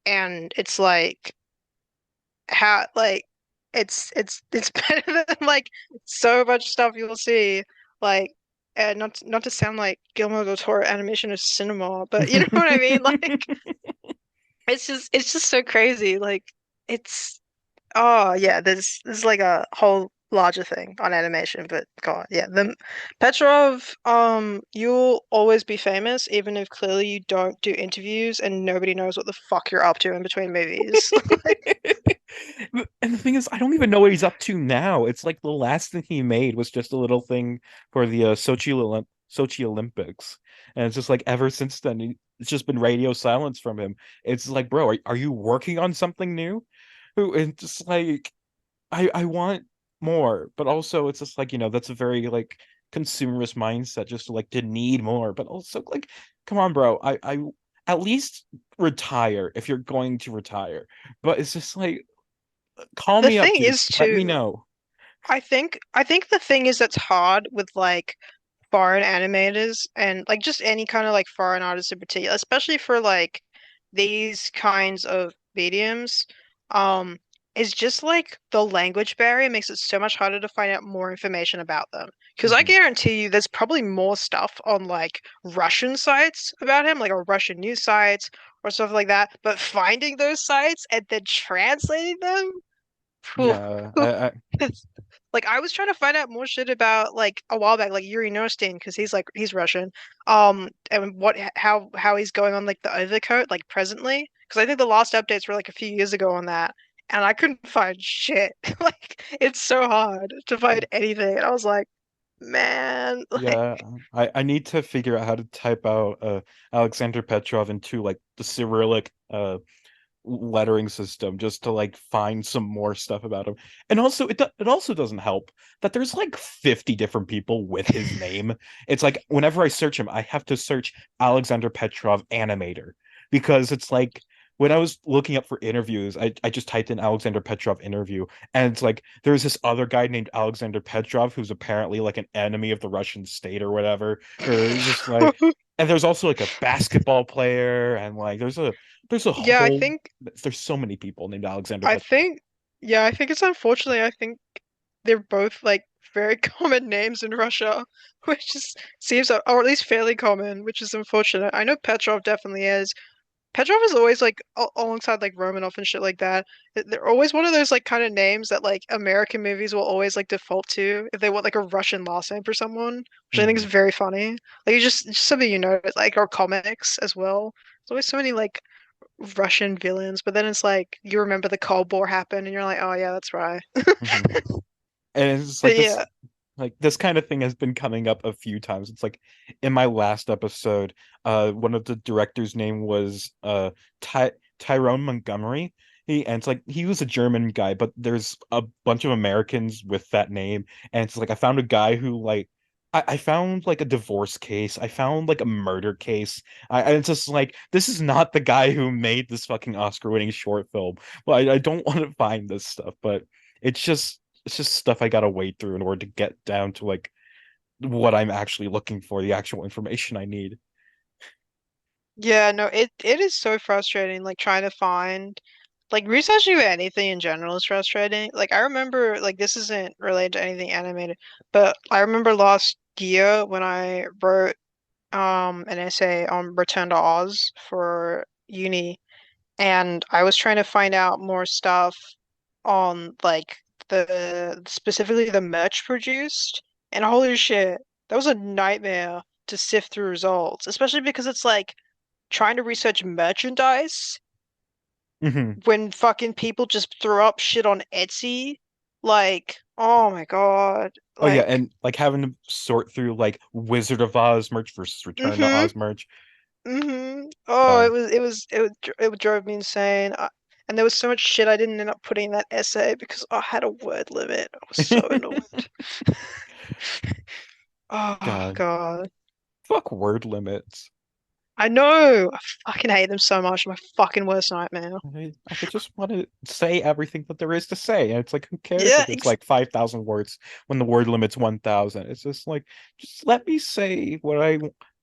and it's like how like it's better than like so much stuff you'll see like not to sound like Guillermo del Toro animation is cinema, but you know what I mean? Like it's just so crazy. Like it's oh yeah, there's like a whole larger thing on animation, but God, yeah, the Petrov, you'll always be famous, even if clearly you don't do interviews and nobody knows what the fuck you're up to in between movies. And the thing is, I don't even know what he's up to now. It's like the last thing he made was just a little thing for the Sochi Olympics, and it's just like ever since then, it's just been radio silence from him. It's like, bro, are you working on something new? And just like, I want more, but also it's just like, that's a very like consumerist mindset, just to need more, but also like, come on, bro, I at least retire if you're going to retire. But it's just like, call The me up, thing dude. is Let me too, know. I think the thing is that's hard with like foreign animators and like just any kind of like foreign artists in particular, especially for like these kinds of mediums, is just like the language barrier makes it so much harder to find out more information about them. Because I Mhm. guarantee you there's probably more stuff on like Russian sites about him, like or Russian news sites or stuff like that. But finding those sites and then translating them, phew, Yeah, like I was trying to find out more shit about like a while back, like Yuri Norstein, because he's Russian. And what how he's going on like the overcoat, like presently. Because I think the last updates were like a few years ago on that, and I couldn't find shit. Like it's so hard to find anything. And I was like, man, like yeah. I need to figure out how to type out Aleksandr Petrov into like the Cyrillic lettering system just to like find some more stuff about him. And also it also doesn't help that there's like 50 different people with his name. It's like whenever I search him, I have to search Aleksandr Petrov animator, because it's like when I was looking up for interviews, I just typed in Aleksandr Petrov interview, and it's like there's this other guy named Aleksandr Petrov who's apparently like an enemy of the Russian state or whatever, or just like, and there's also like a basketball player, and like there's a yeah, I whole think there's so many people named Alexander I Petrov. think yeah, I think it's unfortunately I think they're both like very common names in Russia, which just seems, or at least fairly common, which is unfortunate. I know Petrov definitely is. Petrov is always like alongside like Romanov and shit like that. They're always one of those like kind of names that like American movies will always like default to if they want like a Russian last name for someone, which I think is Mhm. very funny. Like it's just something you know, like or comics as well. There's always so many like Russian villains, but then it's like you remember the Cold War happened and you're like, oh yeah, that's right. Mhm. And it's just But like this yeah. like this kind of thing has been coming up a few times. It's like in my last episode, one of the directors' name was Tyrone Montgomery. And it's like he was a German guy, but there's a bunch of Americans with that name. And it's like I found a guy who like I found like a divorce case. I found like a murder case. And it's just like this is not the guy who made this fucking Oscar-winning short film. Well, I don't want to find this stuff, but it's just stuff I gotta wade through in order to get down to like what I'm actually looking for, the actual information I need. Yeah, no, it is so frustrating, like trying to find like researching anything in general is frustrating. Like I remember like this isn't related to anything animated, but I remember last year when I wrote an essay on Return to Oz for uni and I was trying to find out more stuff on like the specifically the merch produced and holy shit, that was a nightmare to sift through results, especially because it's like trying to research merchandise Hmm. when fucking people just throw up shit on Etsy. Like, oh my God. Oh yeah, Like, and like having to sort through like Wizard of Oz merch versus Return to mm-hmm, Oz merch. mm-hmm. Oh, God. it drove me insane. And there was so much shit I didn't end up putting in that essay because I had a word limit. I was so annoyed. Oh God. God. Fuck word limits. I know. I fucking hate them so much. My fucking worst nightmare. I could just want to say everything that there is to say, and it's like, who cares Yeah, if it's like 5,000 words when the word limit's 1,000? It's just like, just let me say what I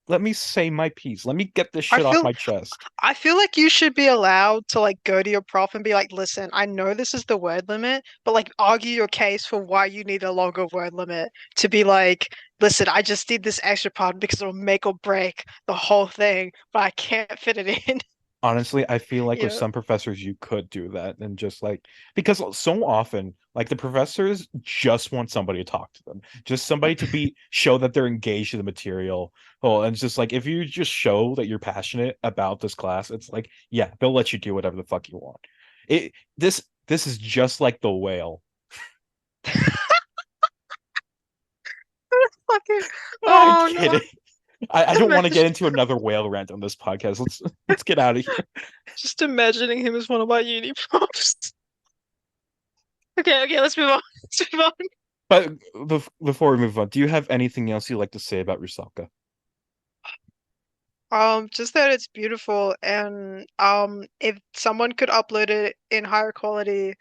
let me say my piece. Let me get this I shit off feel my chest. I feel like you should be allowed to like go to your prof and be like, listen, I know this is the word limit, but like argue your case for why you need a longer word limit to be like, listen, I just need this extra part because it'll make or break the whole thing, but I can't fit it in. Honestly, I feel like You with know? some professors you could do that and just like because so often like the professors just want somebody to talk to them, just somebody to be show that they're engaged in the material. Oh, and it's just like if you just show that you're passionate about this class, it's like yeah, they'll let you do whatever the fuck you want. It this is just like the whale. Fucking, I'm oh no. kidding. I don't want to Imagine, get into another whale rant on this podcast. Let's get out of here. just imagining him as one of my uni profs. Okay, okay, let's move on. Let's move on. But before we move on, do you have anything else you'd like to say about Rusalka? Just that it's beautiful and if someone could upload it in higher quality,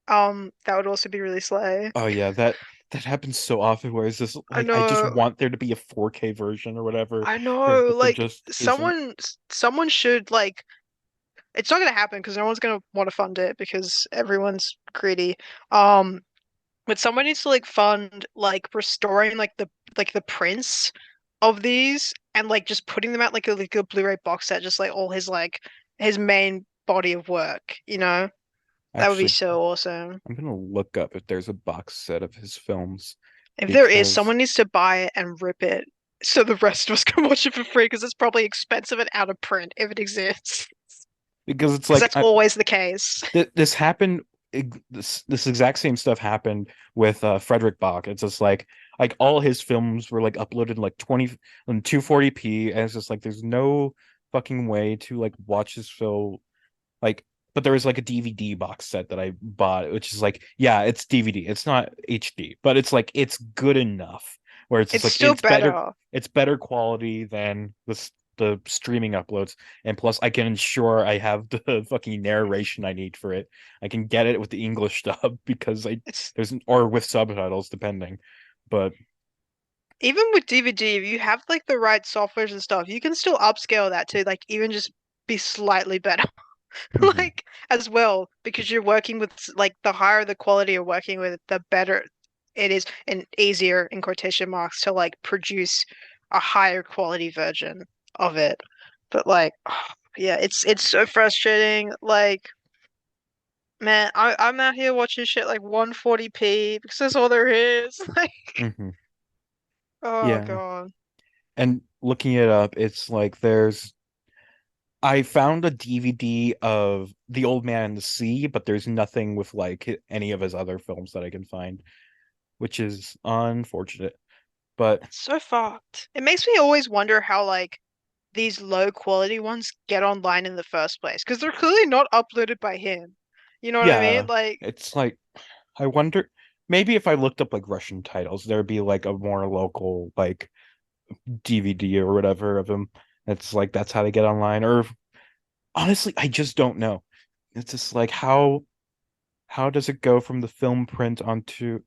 that would also be really slay. Oh yeah, that happens so often where it's just I like I just know, want there to be a 4K version or whatever, I know, but there like just isn't. someone should like it's not gonna happen because no one's gonna want to fund it because everyone's greedy. Um, but someone needs to like fund like restoring like the prints of these and like just putting them out like a Blu-ray box set, just like all his like his main body of work, you know? That would be Actually, so awesome. I'm gonna look up if there's a box set of his films If there is, because someone needs to buy it and rip it so the rest of us can watch it for free because it's probably expensive and out of print if it exists. it's Because like that's always the case. this happened. This exact same stuff happened with Frederick Bach. It's just like all his films were like uploaded in like 20 and 240p, and it's just like there's no fucking way to like watch this film like but there was like a DVD box set that I bought, which is like, yeah, it's DVD. It's not HD, but it's like it's good enough where it's just It's like still better. it's better quality than the streaming uploads. And plus I can ensure I have the fucking narration I need for it. I can get it with the English dub because I It's there's or with subtitles depending. But even with DVD, if you have like the right softwares and stuff, you can still upscale that to like even just be slightly better. mhm, Like as well, because you're working with like the higher the quality you're working with, the better it is and easier in quotation marks to like produce a higher quality version of it. But like, yeah, it's so frustrating. Like, man, I'm out here watching shit like 140p because that's all there is. Like, mhm. oh Yeah. God. And looking it up, it's like I found a DVD of The Old Man and the Sea, but there's nothing with like any of his other films that I can find, which is unfortunate. But It's so fucked. It makes me always wonder how like these low quality ones get online in the first place because they're clearly not uploaded by him. You know what I mean? yeah, Like, it's like I wonder maybe if I looked up like Russian titles, there'd be like a more local like DVD or whatever of him. It's like that's how they get online. Or honestly, I just don't know. It's just like how does it go from the film print onto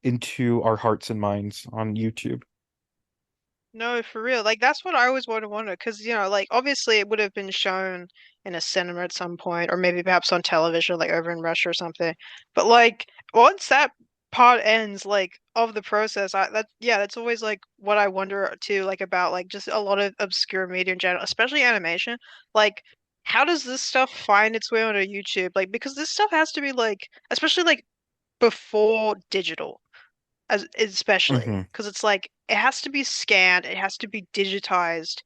into our hearts and minds on YouTube? no, for real. Like that's what I always wonder because like obviously it would have been shown in a cinema at some point, or maybe perhaps on television, like over in Russia or something. But like once that part ends, like of the process, that's always like what I wonder too, like about like just a lot of obscure media in general, especially animation. Like, how does this stuff find its way onto YouTube? Like, because this stuff has to be like, especially like before digital as especially Hmm. because it's like it has to be scanned, it has to be digitized.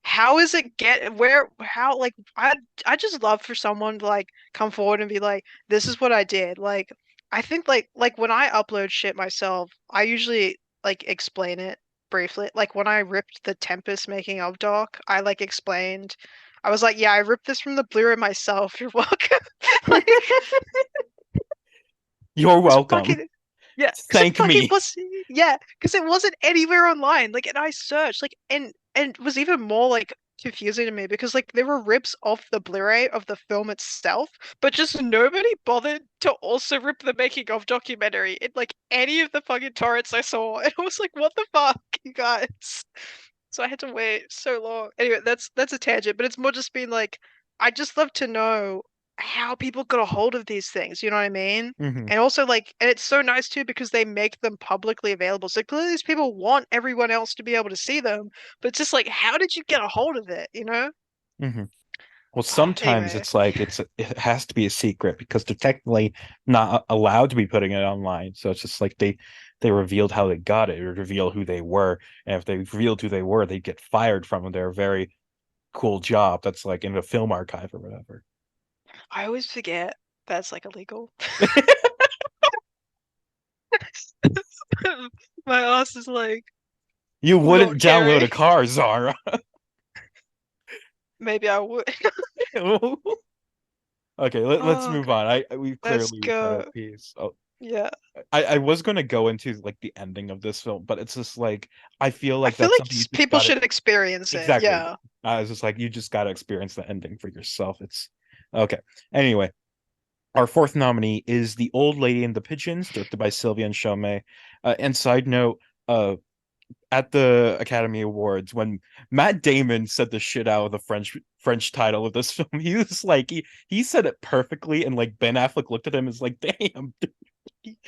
How is it get where how like I just love for someone to like come forward and be like, this is what I did. Like I think like when I upload shit myself, I usually like explain it briefly. Like when I ripped the Tempest making of doc, I like explained. I was like, yeah, I ripped this from the Blu-ray myself. You're welcome. Like You're it's welcome. fucking yeah, because it Thank fucking me. was yeah, because it wasn't anywhere online. Like, and I searched like, and it was even more like confusing to me because like there were rips of the Blu-ray of the film itself, but just nobody bothered to also rip the making of documentary in like any of the fucking torrents I saw. And I was like, what the fuck, you guys? So I had to wait so long. Anyway, that's a tangent, but it's more just being like, I just love to know how people got a hold of these things, you know what I mean? Hmm. And also like, and it's so nice too because they make them publicly available. So clearly these people want everyone else to be able to see them, but it's just like, how did you get a hold of it, you know? Hmm. Well, sometimes Anyway, it's like it has to be a secret because they're technically not allowed to be putting it online. So it's just like they revealed how they got it or reveal who they were. And if they revealed who they were, they'd get fired from their very cool job that's like in the film archive or whatever. I always forget that's like illegal. My ass is like You not wouldn't download caring. a car, Zara. Maybe I would. Okay, let's Oh move god. on. We Let's clearly said our go. piece. Oh, Yeah. I was gonna go into like the ending of this film, but it's just like I feel I like feel that's like something you just people gotta should experience it. exactly. Yeah. I was just like you just gotta experience the ending for yourself. It's okay. Anyway, our fourth nominee is The Old Lady and the Pigeons, directed by Sylvia and Chomet. And side note, uh, at the Academy Awards, when Matt Damon said the shit out of the French title of this film, he was like he said it perfectly, and like Ben Affleck looked at him and was like, "Damn."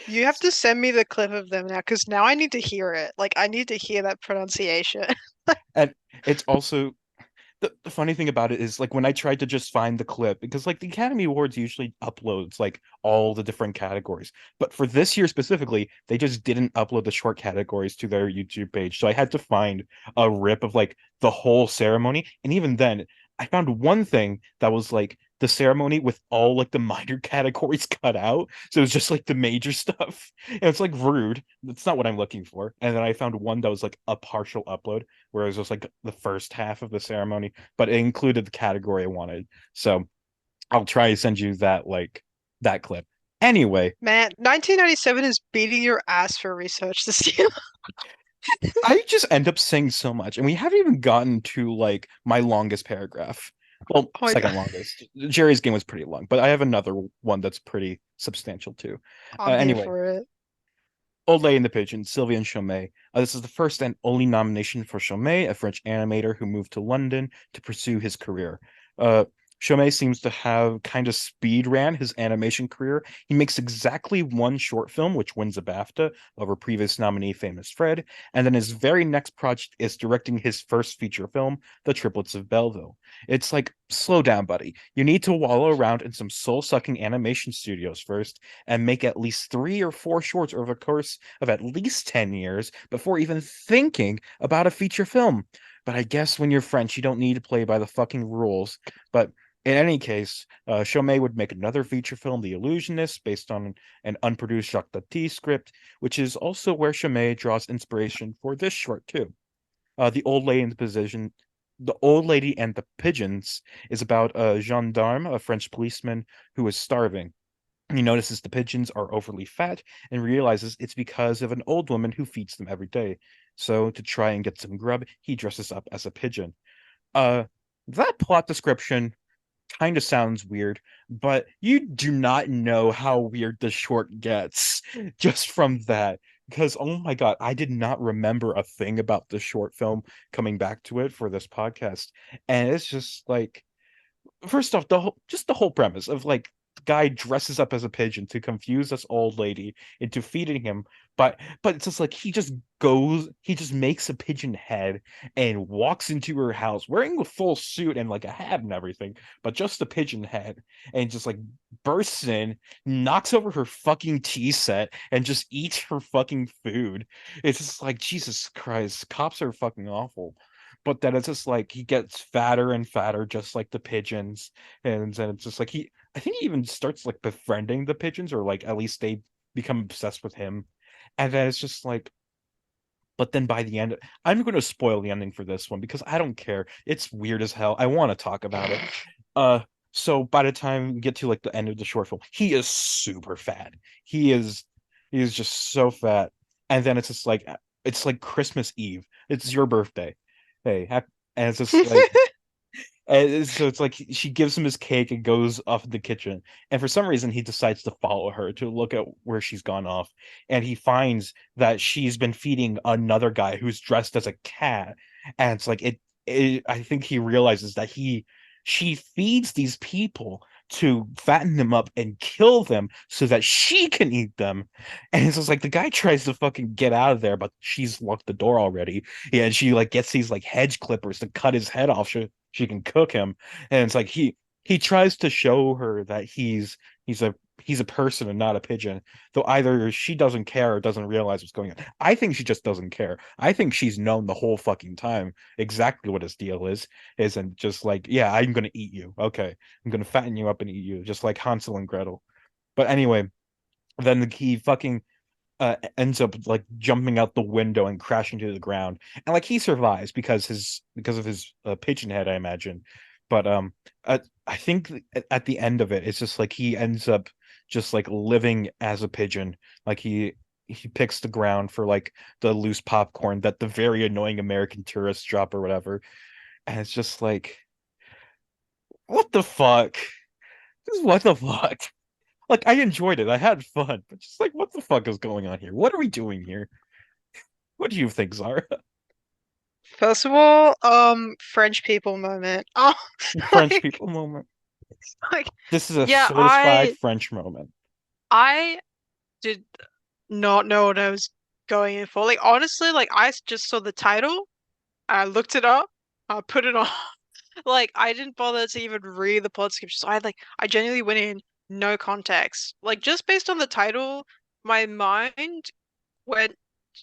You have to send me the clip of them now, because now I need to hear it. Like, I need to hear that pronunciation. And it's also the funny thing about it is like when I tried to just find the clip because like the Academy Awards usually uploads like all the different categories, but for this year specifically they just didn't upload the short categories to their YouTube page, so I had to find a rip of like the whole ceremony, and even then I found one thing that was like the ceremony with all like the minor categories cut out, so it was just like the major stuff, and it's like rude. That's not what I'm looking for. And then I found one that was like a partial upload where it was just like the first half of the ceremony, but it included the category I wanted. So I'll try to send you that like that clip. Anyway, Man, 1997 is beating your ass for research this year. I just end up saying so much, and we haven't even gotten to like my longest paragraph. Well, Oh my second god. longest. Jerry's game was pretty long, but I have another one that's pretty substantial too. I'm here Anyway, for it. Old Lady and the Pigeon, Sylvie and Chomet. This is the first and only nomination for Chomet, a French animator who moved to London to pursue his career. Uh, Chomet seems to have kind of speed ran his animation career. He makes exactly one short film, which wins a BAFTA over previous nominee Famous Fred, and then his very next project is directing his first feature film, The Triplets of Belleville. It's like, slow down, buddy. You need to wallow around in some soul-sucking animation studios first and make at least 3 or 4 shorts over the course of at least 10 years before even thinking about a feature film. But I guess when you're French, you don't need to play by the fucking rules. But in any case, Chomet would make another feature film, The Illusionist, based on an unproduced Jacques Tati script, which is also where Chomet draws inspiration for this short too. The Old Lady in the Position, The Old Lady and the Pigeons is about a gendarme, a French policeman who is starving. He notices the pigeons are overly fat and realizes it's because of an old woman who feeds them every day. So, to try and get some grub, he dresses up as a pigeon. Uh, that plot description kind of sounds weird, but you do not know how weird the short gets just from that. Because, oh my God, I did not remember a thing about the short film coming back to it for this podcast. And it's just like, first off, the whole premise of like the guy dresses up as a pigeon to confuse this old lady into feeding him, but it's just like he just makes a pigeon head and walks into her house wearing a full suit and like a hat and everything, but just a pigeon head, and just like bursts in, knocks over her fucking tea set, and just eats her fucking food. It's just like Jesus Christ, cops are fucking awful. But then it's just like he gets fatter and fatter, just like the pigeons, and then it's just like I think he even starts like befriending the pigeons, or like at least they become obsessed with him, and then it's just like, but then by the end, I'm going to spoil the ending for this one because I don't care. It's weird as hell. I want to talk about it. Uh, so by the time we get to like the end of the short film, he is super fat. He is he is just so fat, and then it's like Christmas Eve. It's your birthday. Hey, and it's just like, and so it's like she gives him his cake and goes off in the kitchen. And for some reason, he decides to follow her to look at where she's gone off. And he finds that she's been feeding another guy who's dressed as a cat. And it's like I think he realizes that she feeds these people to fatten them up and kill them so that she can eat them. And it's just like the guy tries to fucking get out of there, but she's locked the door already. Yeah, and she like gets these like hedge clippers to cut his head off so she can cook him. And it's like he tries to show her that he's a he's a person and not a pigeon. Though either she doesn't care or doesn't realize what's going on. I think she just doesn't care. I think she's known the whole fucking time exactly what his deal is. Isn't just like, yeah, I'm gonna eat you. Okay. I'm gonna fatten you up and eat you, just like Hansel and Gretel. But anyway, then he fucking ends up like jumping out the window and crashing to the ground, and like he survives because of his pigeon head, I imagine. But I think at the end of it, it's just like he ends up just like living as a pigeon. Like he picks the ground for like the loose popcorn that the very annoying American tourists drop or whatever, and it's just like, what the fuck? Just what the fuck? Like I enjoyed it. I had fun, but just like what the fuck is going on here? What are we doing here? What do you think, Zara? First of all, French people moment. Oh, French like, people moment. like, This is a yeah, solidified French moment. I did not know what I was going in for. Like, honestly, like, just saw the title, I looked it up, I put it on. Like, I didn't bother to even read the plot description. So I genuinely went in no context. Like, just based on the title, my mind went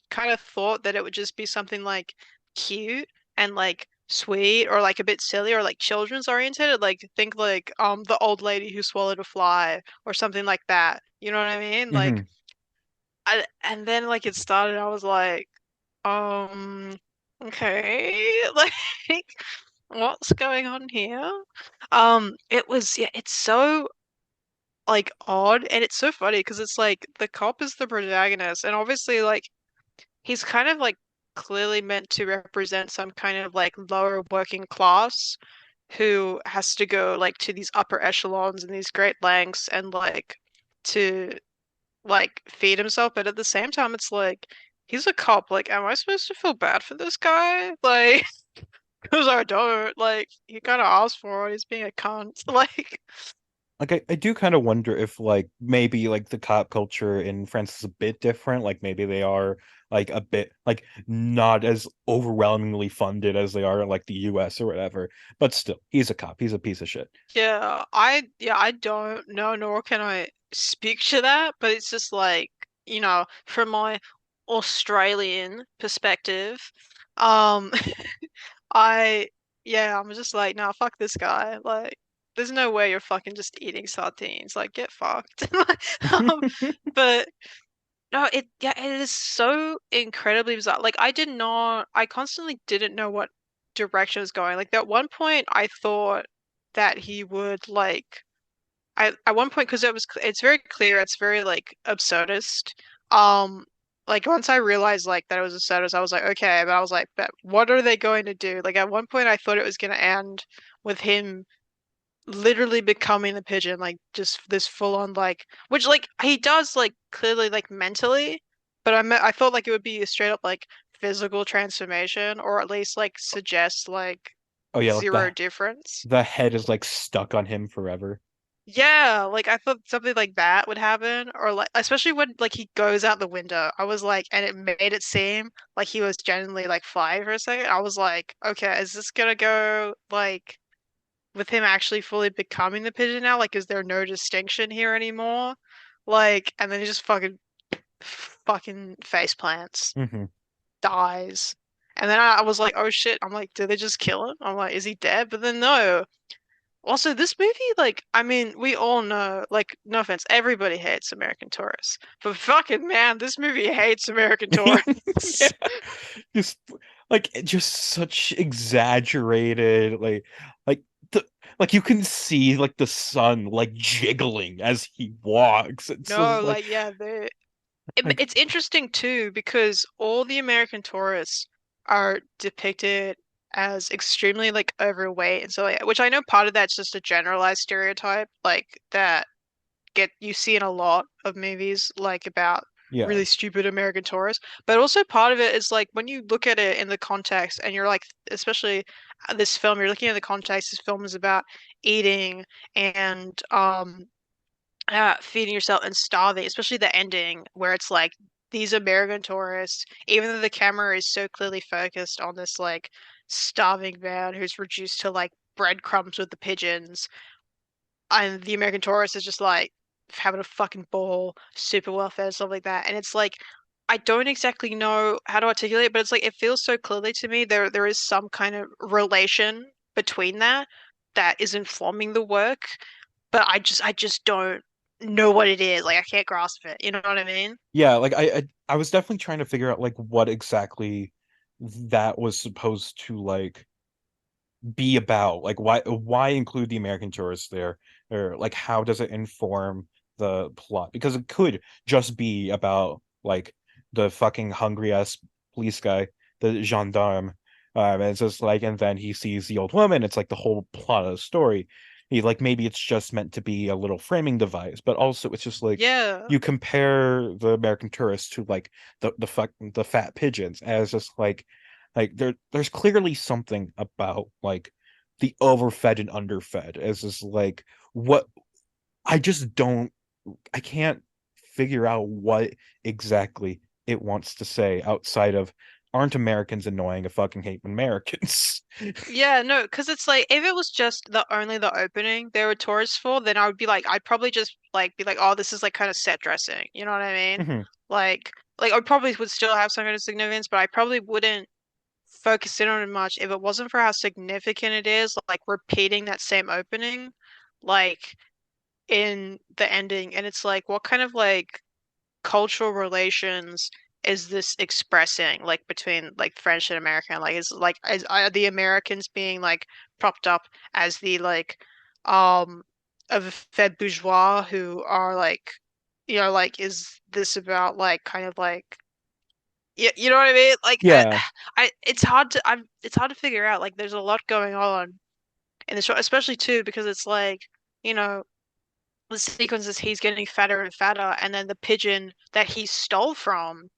kind of thought that it would just be something like cute and like sweet or like a bit silly or like children's oriented. Like think like the old lady who swallowed a fly or something like that. You know what I mean? Hmm. Like and then like it started, I was like, um, okay, like what's going on here? It was yeah, it's so like odd and it's so funny because it's like the cop is the protagonist and obviously like he's kind of like clearly meant to represent some kind of like lower working class who has to go like to these upper echelons and these great lengths and like to like feed himself, but at the same time it's like he's a cop. Like, am I supposed to feel bad for this guy? Like, because I don't. Like, he kind of asked for it. He's being a cunt. Like, Like I do kind of wonder if like maybe like the cop culture in France is a bit different. Like maybe they are like a bit like not as overwhelmingly funded as they are in like the US or whatever. But still, he's a cop. He's a piece of shit. I don't know, nor can I speak to that, but it's just like, from my Australian perspective, um, I, yeah, I'm just like, nah, fuck this guy. Like, there's no way you're fucking just eating sardines. Like, get fucked. Um, but no, it is so incredibly bizarre. Like, I constantly didn't know what direction it was going. Like, at one point, I thought that he would like, at one point, because it's very clear, it's very like absurdist. Um, like once I realized like that it was absurdist, I was like, okay, but I was like, but what are they going to do? Like at one point, I thought it was going to end with him literally becoming a pigeon, like just this full on like, which like he does like clearly like mentally, but I thought like it would be a straight up like physical transformation, or at least like suggest like Oh yeah, like zero difference. the head is like stuck on him forever. Yeah, like I thought something like that would happen, or like especially when like he goes out the window. I was like, and it made it seem like he was genuinely like flying for a second. I was like, okay, is this gonna go like with him actually fully becoming the pigeon now? Like, is there no distinction here anymore? Like, and then he just fucking face plants, Hmm. dies. And then I was like, oh shit. I'm like, did they just kill him? I'm like, is he dead? But then no. Also, this movie, like, I mean, we all know, like, no offense, everybody hates American tourists. But fucking man, this movie hates American Yeah. tourists. Just just such exaggerated like the like you can see like the sun like jiggling as he walks. It's No, just like like, yeah, like it's interesting too because all the American tourists are depicted as extremely like overweight and so like, which I know part of that's just a generalized stereotype like that get you see in a lot of movies like about really stupid American tourists. But also part of it is like when you look at it in the context and you're like, especially this film, you're looking at the context. This film is about eating and feeding yourself and starving, especially the ending where it's like these American tourists, even though the camera is so clearly focused on this like starving man who's reduced to like breadcrumbs with the pigeons, and the American tourist is just like having a fucking ball, super well fed, stuff like that. And it's like I don't exactly know how to articulate it, but it's like it feels so clearly to me there is some kind of relation between that is informing the work, but I just don't know what it is. Like I can't grasp it. You know what I mean? Yeah, like I was definitely trying to figure out like what exactly that was supposed to like be about. Like why include the American tourists there? Or like how does it inform the plot? Because it could just be about like the fucking hungry ass police guy, the gendarme. And it's just like, and then he sees the old woman. It's like the whole plot of the story. He like maybe it's just meant to be a little framing device, but also it's just like Yeah. you compare the American tourists to like the fat pigeons as just like there's clearly something about like the overfed and underfed as just like what I just don't I can't figure out what exactly it wants to say outside of aren't Americans annoying? I fucking hate Americans. Yeah, no, because it's like if it was just the only the opening they were tourists for, then I would be like, I'd probably just like be like, oh, this is like kind of set dressing. You know what I mean? Mhm. Like, like I probably would still have some kind of significance, but I probably wouldn't focus in on it much if it wasn't for how significant it is, like repeating that same opening, like in the ending. And it's like, what kind of like cultural relations is this expressing like between like French and American? Like is like is are the Americans being like propped up as the like um of fed bourgeois who are like like is this about like kind of like yeah, you know what I mean? Like Yeah. it's hard to figure out. Like there's a lot going on in the show, especially too because it's like, you know, the sequences he's getting fatter and fatter, and then the pigeon that he stole from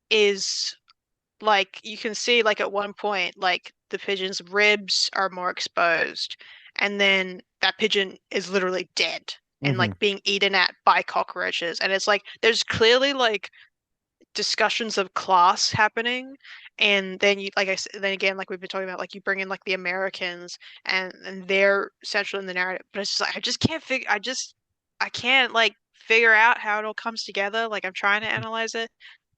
is like you can see like at one point like the pigeon's ribs are more exposed, and then that pigeon is literally dead and Hmm. like being eaten at by cockroaches, and it's like there's clearly like discussions of class happening, and then you like I said, then again like we've been talking about, like you bring in like the Americans and they're central in the narrative, but it's just like I just can't figure I can't like figure out how it all comes together. Like I'm trying to analyze it.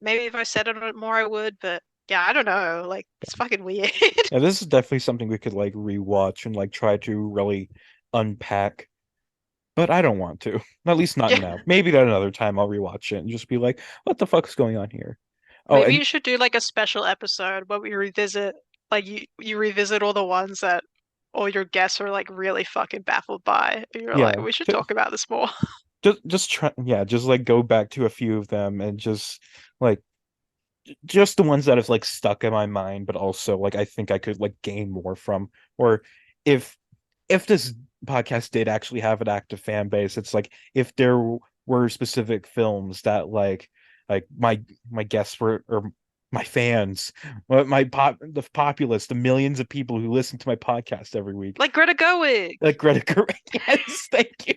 Maybe if I said it more I would, but yeah, I don't know. Like it's fucking weird. Yeah, this is definitely something we could like rewatch and like try to really unpack. But I don't want to. At least not Yeah. now. Maybe at another time I'll rewatch it and just be like, what the fuck is going on here? Oh, Maybe and you should do like a special episode where we revisit like you revisit all the ones that all your guests are like really fucking baffled by. And you're like, yeah, we should talk about this more. just try, yeah, just like go back to a few of them and just like just the ones that have like stuck in my mind, but also like I think I could like gain more from. Or if if this podcast did actually have an active fan base, it's like if there were specific films that like my guests were or my fans, the populace, the millions of people who listen to my podcast every week, Like Greta Gerwig. like Greta Gerwig. Yes, thank you.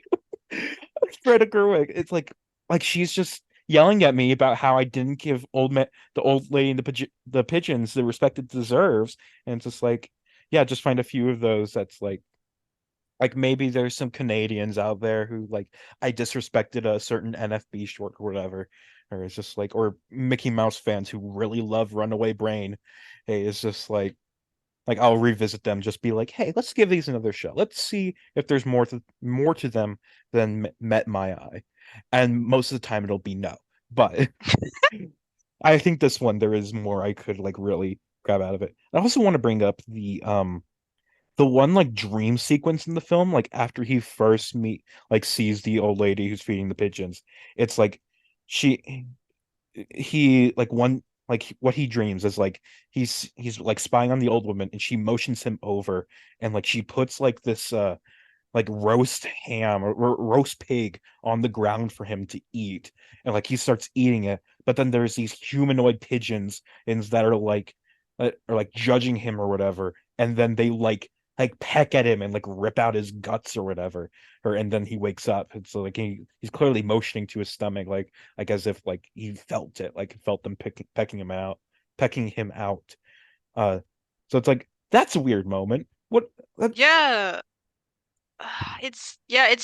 Greta Gerwig. It's like she's just yelling at me about how I didn't give the old lady and the pigeons the respect it deserves, and it's just like, yeah, just find a few of those that's like maybe there's some Canadians out there who like I disrespected a certain NFB short or whatever, or it's just like or Mickey Mouse fans who really love Runaway Brain. Hey, it's just like I'll revisit them, just be like, hey, let's give these another shot. Let's see if there's more to them than met my eye. And most of the time it'll be no. But I think this one there is more I could like really grab out of it. I also want to bring up the one like dream sequence in the film, like after he first sees the old lady who's feeding the pigeons. It's like she he like one like what he dreams is like he's like spying on the old woman and she motions him over and like she puts like this like roast ham or roast pig on the ground for him to eat, and like he starts eating it, but then there's these humanoid pigeons and that are like judging him or whatever, and then they like peck at him and like rip out his guts or whatever, or and then he wakes up, and so like he's clearly motioning to his stomach, like as if like he felt it, like felt them pecking him out. uh so it's like that's a weird moment. What that, Yeah. It's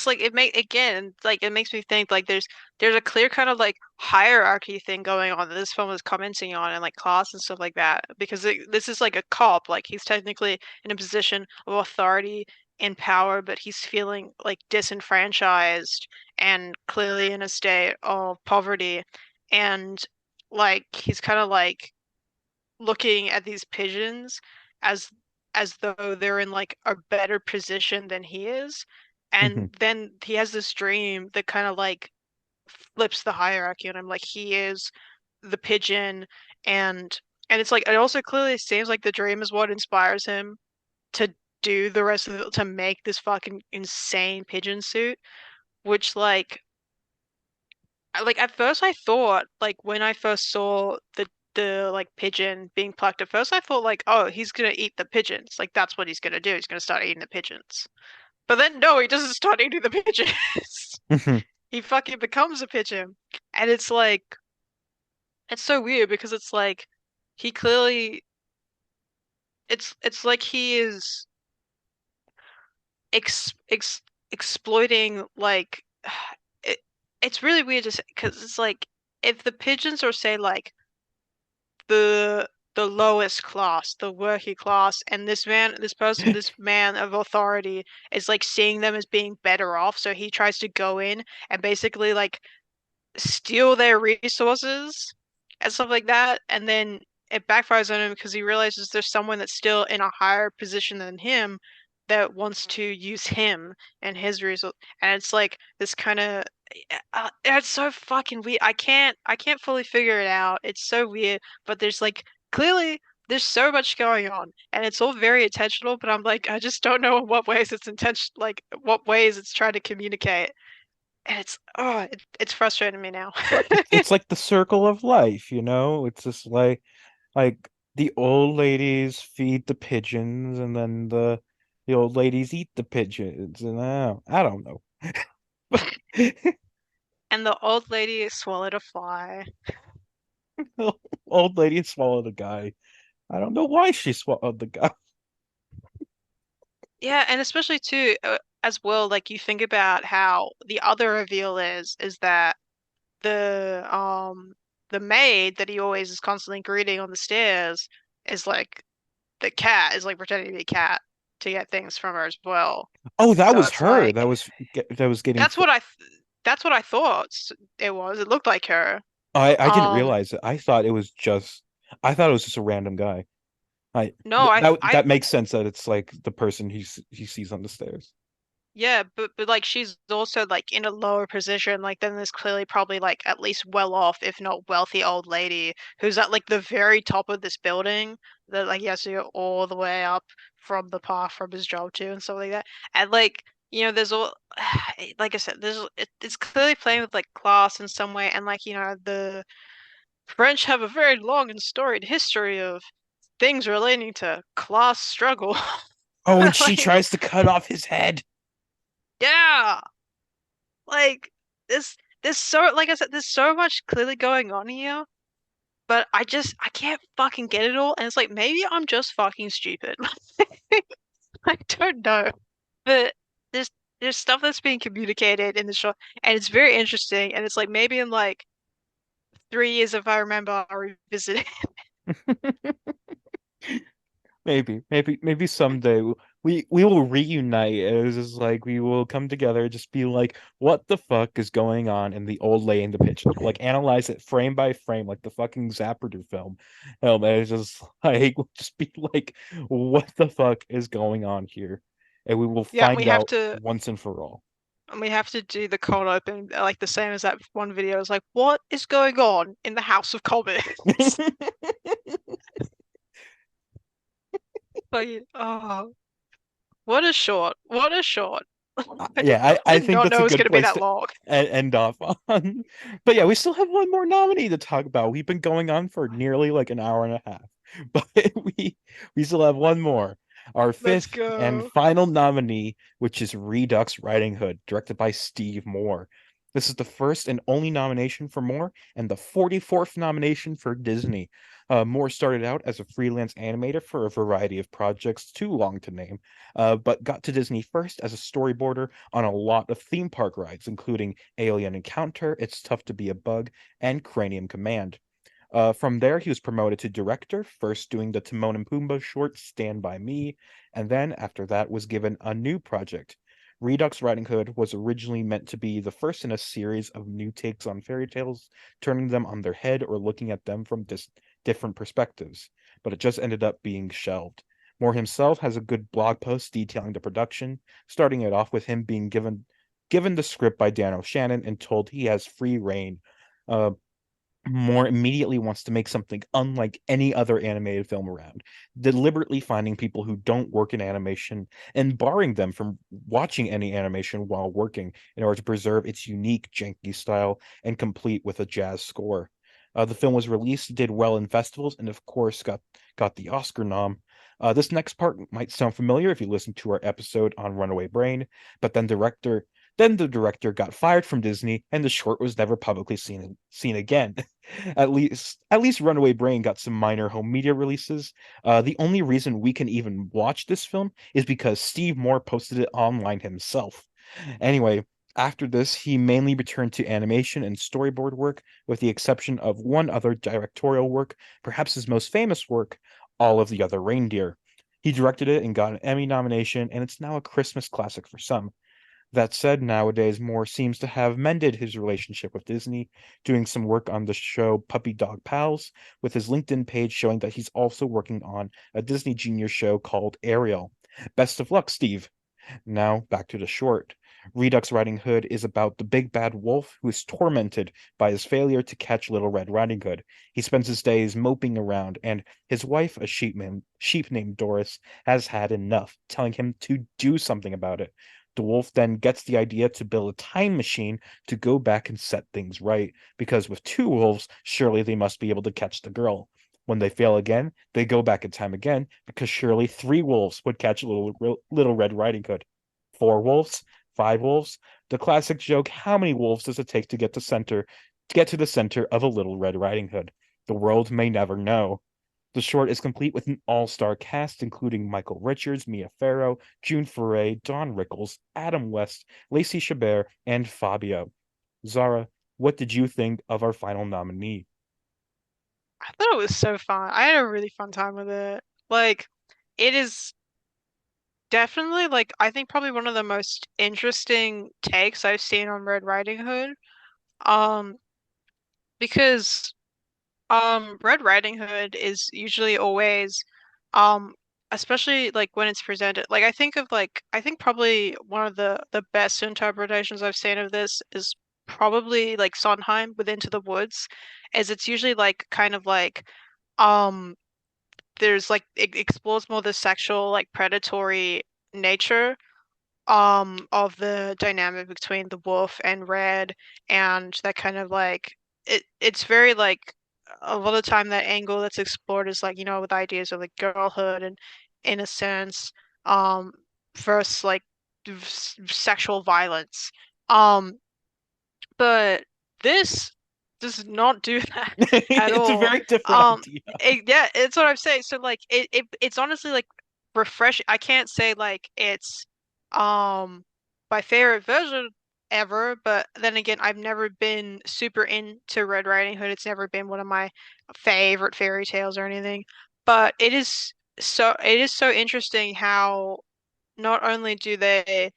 like it makes me think like there's a clear kind of like hierarchy thing going on that this film is commenting on, and like class and stuff like that, because this is like a cop, like he's technically in a position of authority and power, but he's feeling like disenfranchised and clearly in a state of poverty, and like he's kind of like looking at these pigeons as as though they're in like a better position than he is. And Mhm. then he has this dream that kind of like flips the hierarchy on him. Like he is the pigeon, and it's like it also clearly seems like the dream is what inspires him to do the rest of to make this fucking insane pigeon suit, which like at first I thought, like when I first saw the like pigeon being plucked, at first I thought like, oh, he's gonna eat the pigeons. Like that's what he's gonna do. He's gonna start eating the pigeons. But then no, he doesn't start eating the pigeons. Mhm. He fucking becomes a pigeon. And it's like it's so weird because it's like he clearly it's like he is ex ex exploiting like it, it's really weird to say because it's like if the pigeons are say like the lowest class, the working class, and this man of authority is like seeing them as being better off, so he tries to go in and basically like steal their resources and stuff like that, and then it backfires on him because he realizes there's someone that's still in a higher position than him that wants to use him and his resource, and it's like this kind of it's so fucking weird. I can't fully figure it out. It's so weird, but there's like clearly there's so much going on, and it's all very intentional. But I'm like, I just don't know in what ways it's intention, like what ways it's trying to communicate, and it's frustrating me now. But it's like the circle of life, you know? It's just like the old ladies feed the pigeons, and then the old ladies eat the pigeons, and I don't know. And the old lady swallowed a fly. Old lady swallowed a guy. I don't know why she swallowed the guy. Yeah, and especially too, as well, like you think about how the other reveal is that the the maid that he always is constantly greeting on the stairs is like the cat is like pretending to be a cat to get things from her as well. Oh, that So was it's her. like That was getting. that's what that's what I thought it was. It looked like her. I didn't Um, realize it. I thought it was just a random guy. I no, that makes sense that it's like the person he sees on the stairs. Yeah, but like she's also like in a lower position. Like then there's clearly probably like at least well off, if not wealthy old lady who's at like the very top of this building that like he has to go all the way up from the path from his job to and stuff like that. And like there's all like I said, it's clearly playing with like class in some way, and like the French have a very long and storied history of things relating to class struggle. Oh, and she Like tries to cut off his head. yeah. Like this there's so like I said, there's so much clearly going on here, but I can't fucking get it all, and it's like maybe I'm just fucking stupid. I don't know. But there's there's stuff that's being communicated in the show, and it's very interesting, and it's like maybe in like 3 years if I remember I'll revisit it. Maybe someday we will reunite. It's just like we will come together, just be like, what the fuck is going on in the old lady and the pigeon? We'll, like analyze it frame by frame, like the fucking Zapruder film. And it's just like we'll just be like, what the fuck is going on here? And we will Yeah, and find out once and for all. we have to do the cold open like the same as that one video. It's like, what is going on in the House of Commons? Like, oh, what a short. What a short. I did Yeah, I did think not that's know a it was good going to be place that to long. end off on. But yeah, we still have one more nominee to talk about. We've been going on for nearly like an hour and a half, but we still have one more. Our Let's fifth and go. final nominee, which is Redux Riding Hood, directed by Steve Moore. This is the first and only nomination for Moore, and the 44th nomination for Disney. Moore started out as a freelance animator for a variety of projects too long to name, but got to Disney first as a storyboarder on a lot of theme park rides, including Alien Encounter, It's Tough to Be a Bug, and Cranium Command. From there, he was promoted to director, first doing the Timon and Pumbaa short Stand By Me, and then after that was given a new project. Redux Riding Hood was originally meant to be the first in a series of new takes on fairy tales, turning them on their head or looking at them from different perspectives, but it just ended up being shelved. Moore himself has a good blog post detailing the production, starting it off with him being given the script by Dan O'Shannon and told he has free reign. Uh, Moore immediately wants to make something unlike any other animated film around, deliberately finding people who don't work in animation and barring them from watching any animation while working in order to preserve its unique, janky style and complete with a jazz score. The film was released, did well in festivals, and of course got the Oscar nom. This next part might sound familiar if you listen to our episode on Runaway Brain, but then the director got fired from Disney, and the short was never publicly seen again. At least Runaway Brain got some minor home media releases. The only reason we can even watch this film is because Steve Moore posted it online himself. Anyway, after this, he mainly returned to animation and storyboard work, with the exception of one other directorial work, perhaps his most famous work, All of the Other Reindeer. He directed it and got an Emmy nomination, and it's now a Christmas classic for some. That said, nowadays Moore seems to have mended his relationship with Disney, doing some work on the show Puppy Dog Pals, with his LinkedIn page showing that he's also working on a Disney Junior show called Ariel. Best of luck, Steve. Now, back to the short. Redux Riding Hood is about the big bad wolf who is tormented by his failure to catch Little Red Riding Hood. He spends his days moping around, and his wife, a sheep named Doris, has had enough, telling him to do something about it. The wolf then gets the idea to build a time machine to go back and set things right, because with two wolves, surely they must be able to catch the girl. When they fail again, they go back in time again, because surely three wolves would catch Little Red Riding Hood. Four wolves, five wolves. The classic joke, how many wolves does it take to get to the center of a Little Red Riding Hood? The world may never know. The short is complete with an all-star cast, including Michael Richards, Mia Farrow, June Foray, Don Rickles, Adam West, Lacey Chabert, and Fabio. Zara, what did you think of our final nominee? I thought it was so fun. I had a really fun time with it. Like, it is definitely like I think probably one of the most interesting takes I've seen on Red Riding Hood. Um, because Red Riding Hood is usually always um especially like when it's presented like I think probably one of the best interpretations I've seen of this is probably like Sondheim with Into the Woods, as it's usually like kind of like um there's like it explores more the sexual like predatory nature of the dynamic between the wolf and Red, and that kind of like it's very like a lot of time that angle that's explored is like, you know, with ideas of like girlhood and innocence, um versus like sexual violence. Um but this does not do that at It's a all. very different idea. Yeah, it's what I'm saying. So like it's honestly like refreshing. I can't say like it's um my favorite version ever, but then again, I've never been super into Red Riding Hood. It's never been one of my favorite fairy tales or anything. But it is so interesting how not only do they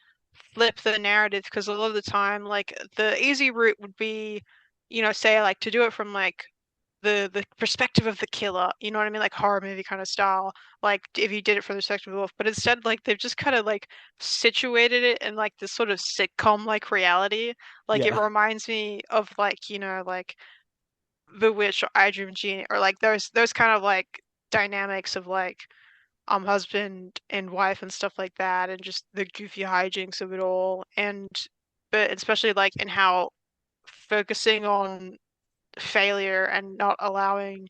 flip the narrative, because a lot of the time like the easy route would be, you know, say like to do it from like the perspective of the killer, you know what I mean, like horror movie kind of style, like if you did it from the perspective of the wolf, but instead like they've just kind of like situated it in like this sort of sitcom like reality. Like it Yeah. reminds me of like, you know, like The Witch or I Dream of Jeannie, or like those kind of like dynamics of like husband and wife and stuff like that, and just the goofy hijinks of it all, and but especially like in how focusing on failure and not allowing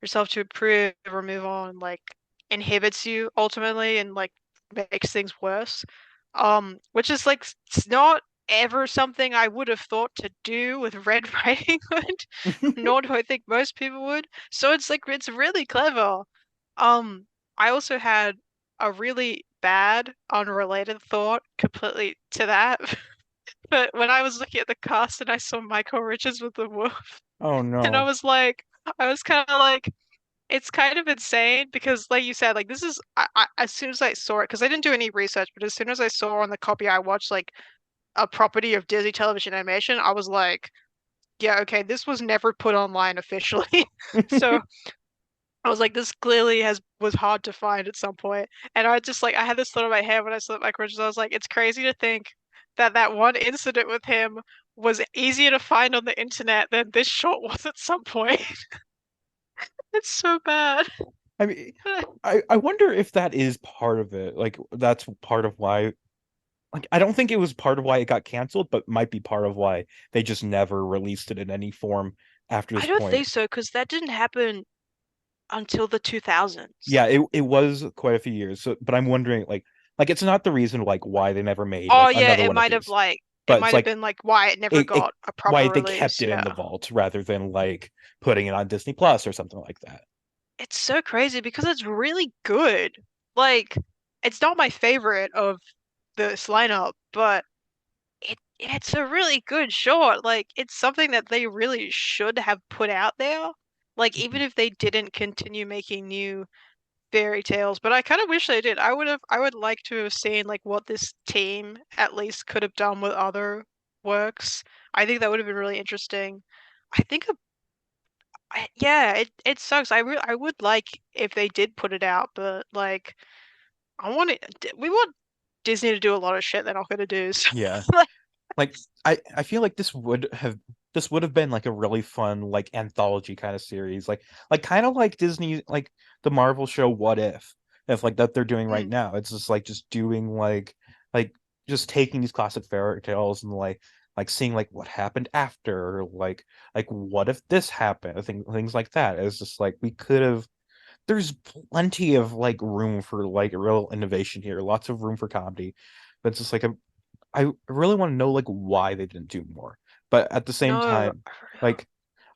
yourself to improve or move on like inhibits you ultimately and like makes things worse. Which is like it's not ever something I would have thought to do with Red Riding Hood, nor do I think most people would. So it's like it's really clever. Um, I also had a really bad, unrelated thought completely to that. But when I was looking at the cast and I saw Michael Richards with the wolf, Oh and I no. was like, I was kind of like, it's kind of insane because, like you said, like this is as soon as I saw it, because I didn't do any research, but as soon as I saw on the copy I watched like a property of Disney Television Animation, I was like, yeah, okay, this was never put online officially. So I was like, this clearly has was hard to find at some point. And I just like I had this thought in my head when I saw Mike Richards. I was like, it's crazy to think that that one incident with him was easier to find on the internet than this short was at some point. It's so bad. I mean, I wonder if that is part of it. Like that's part of why like I don't think it was part of why it got canceled, but might be part of why they just never released it in any form after I this don't point. think so, because that didn't happen until the 2000s. Yeah, it was quite a few years. So, but I'm wondering like it's not the reason like why they never made Oh like yeah, another one of these, it but it's might have like been like why it never it got a why proper they kept release. it in the Yeah. vault rather than like putting it on Disney Plus or something like that. It's so crazy because it's really good. Like, it's not my favorite of this lineup, but it's a really good short. Like, it's something that they really should have put out there. Like, even if they didn't continue making new fairy tales, but I kind of wish they did. I would like to have seen like what this team at least could have done with other works. I think that would have been really interesting. I think yeah, it sucks. I would like if they did put it out, but like I want it. We want Disney to do a lot of shit they're not gonna do. So, Yeah. like, Like I feel like this would have been like a really fun like anthology kind of series. Like kind of like Disney like the Marvel show What If like that they're doing right mm, now. It's just like just doing like just taking these classic fairy tales and like seeing like what happened after like what if this happened? Things like that. It's just like we could have there's plenty of like room for like real innovation here, lots of room for comedy. But it's just like I really want to know like why they didn't do more. But at the same no, time, like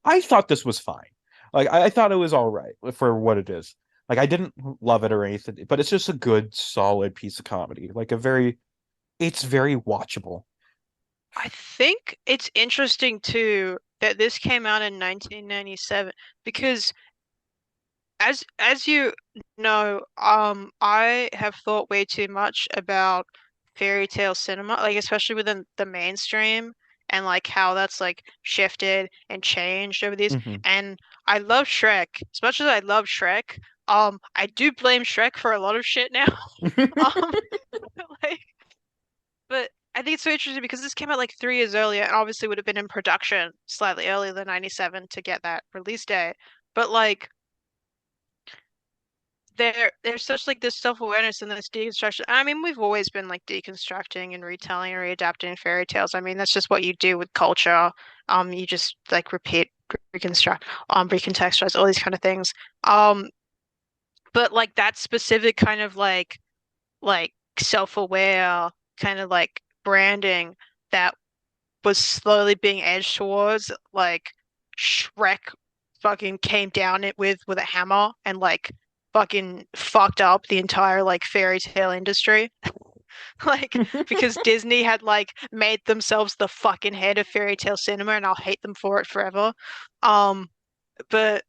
I thought this was fine. Like I thought it was all right for what it is. Like I didn't love it or anything, but it's just a good, solid piece of comedy. Like it's very watchable. I think it's interesting too that this came out in 1997 because as you know, I have thought way too much about fairy tale cinema, like especially within the mainstream and like how that's like shifted and changed over these. Hmm. And I love Shrek. As much as I love Shrek, I do blame Shrek for a lot of shit now. Um, like, but I think it's so interesting because this came out like 3 years earlier and obviously would have been in production slightly earlier than 97 to get that release date. But like there's such like this self-awareness and this deconstruction. I mean, we've always been like deconstructing and retelling and readapting fairy tales. I mean, that's just what you do with culture. You just like repeat, reconstruct, recontextualize all these kind of things. Um, but like that specific kind of like self-aware kind of like branding that was slowly being edged towards like Shrek fucking came down it with a hammer and like fucking fucked up the entire like fairy tale industry. Like because Disney had like made themselves the fucking head of fairy tale cinema and I'll hate them for it forever. Um but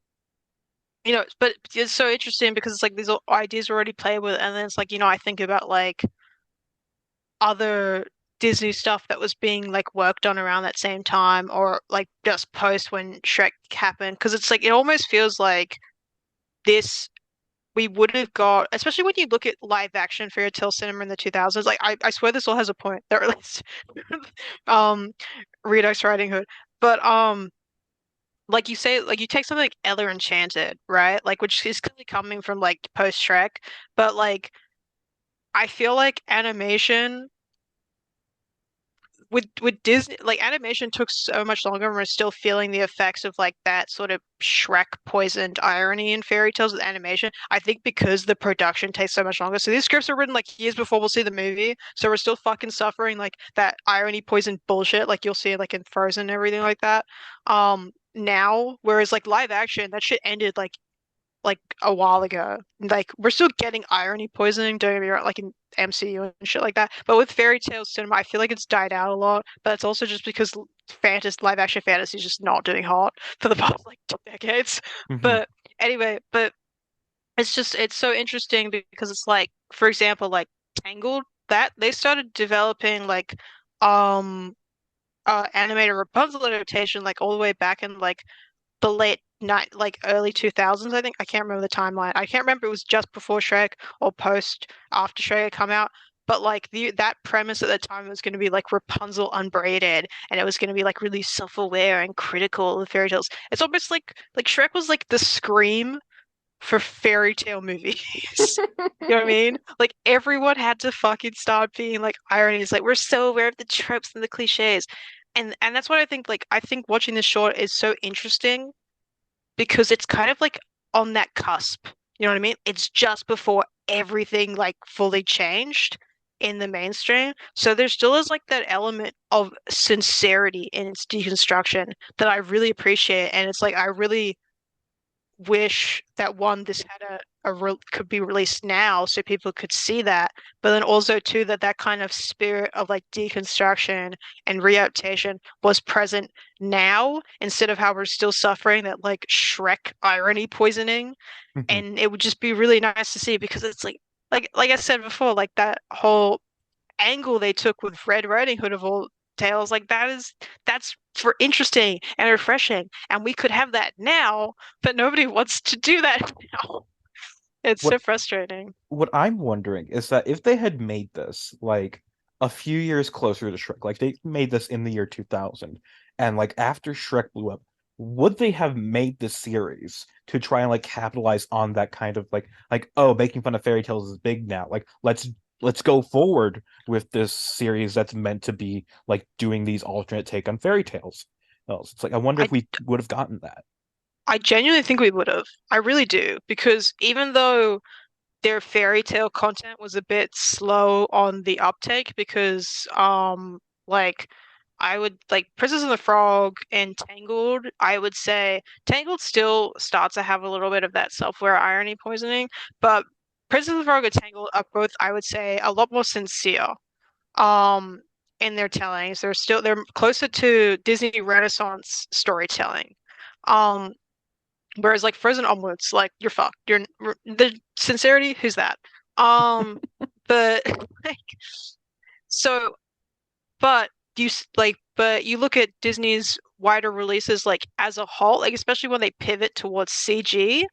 but it's so interesting because it's like these ideas are already played with and then it's like I think about like other Disney stuff that was being like worked on around that same time or like just post when Shrek happened because it's like it almost feels like this we would have got especially when you look at live action fairy tale cinema in the 2000s like I swear this all has a point that released um Redux Riding Hood but like you say, like you take something like Ella Enchanted, right? Like which is clearly coming from like post Shrek, but like I feel like animation with Disney, like animation took so much longer, and we're still feeling the effects of like that sort of Shrek poisoned irony in fairy tales with animation. I think because the production takes so much longer. So these scripts are written like years before we'll see the movie, so we're still fucking suffering like that irony poisoned bullshit, like you'll see like in Frozen and everything like that. Now, whereas like live action, that shit ended like a while ago. Like we're still getting irony poisoning, don't get me wrong, like in MCU and shit like that. But with fairy tale cinema, I feel like it's died out a lot. But it's also just because fantasy, live action fantasy is just not doing hot for the past like 2 decades. Hmm. But anyway, but it's so interesting because it's like, for example, like Tangled, that they started developing like um animated Rapunzel adaptation like all the way back in like the late night, like early 2000s, I think. I can't remember the timeline. I can't remember if it was just before Shrek or post after Shrek had come out. But like the that premise at the time was going to be like Rapunzel unbraided, and it was going to be like really self-aware and critical of fairy tales. It's almost like Shrek was like the Scream for fairy tale movies. You know what I mean? Like everyone had to fucking stop being like ironies. Like we're so aware of the tropes and the cliches. And that's what I think like I think watching this short is so interesting because it's kind of like on that cusp. You know what I mean? It's just before everything like fully changed in the mainstream. So there still is like that element of sincerity in its deconstruction that I really appreciate. And it's like I really wish that one this had could be released now so people could see that, but then also too that that kind of spirit of like deconstruction and readaptation was present now instead of how we're still suffering that like Shrek irony poisoning. Hmm. And it would just be really nice to see because it's like I said before, like that whole angle they took with Red Riding Hood of all tales, like that's for interesting and refreshing, and we could have that now, but nobody wants to do that now. It's What so frustrating. what I'm wondering is that if they had made this like a few years closer to Shrek, like they made this in the year 2000, and like after Shrek blew up, would they have made this series to try and like capitalize on that kind of like oh, making fun of fairy tales is big now. Like let's go forward with this series that's meant to be like doing these alternate take on fairy tales. It's like I wonder I if we would have gotten that. I genuinely think we would have. I really do because even though their fairy tale content was a bit slow on the uptake because like I would like Princess and the Frog and Tangled, I would say Tangled still starts to have a little bit of that self-aware irony poisoning, but Princess and the Frog and Tangled are both, I would say, a lot more sincere um in their tellings. They're closer to Disney Renaissance storytelling. Um Whereas like Frozen onwards, like you're fucked. The sincerity, who's that? Um, but like so, but but you look at Disney's wider releases like as a whole, like especially when they pivot towards CG,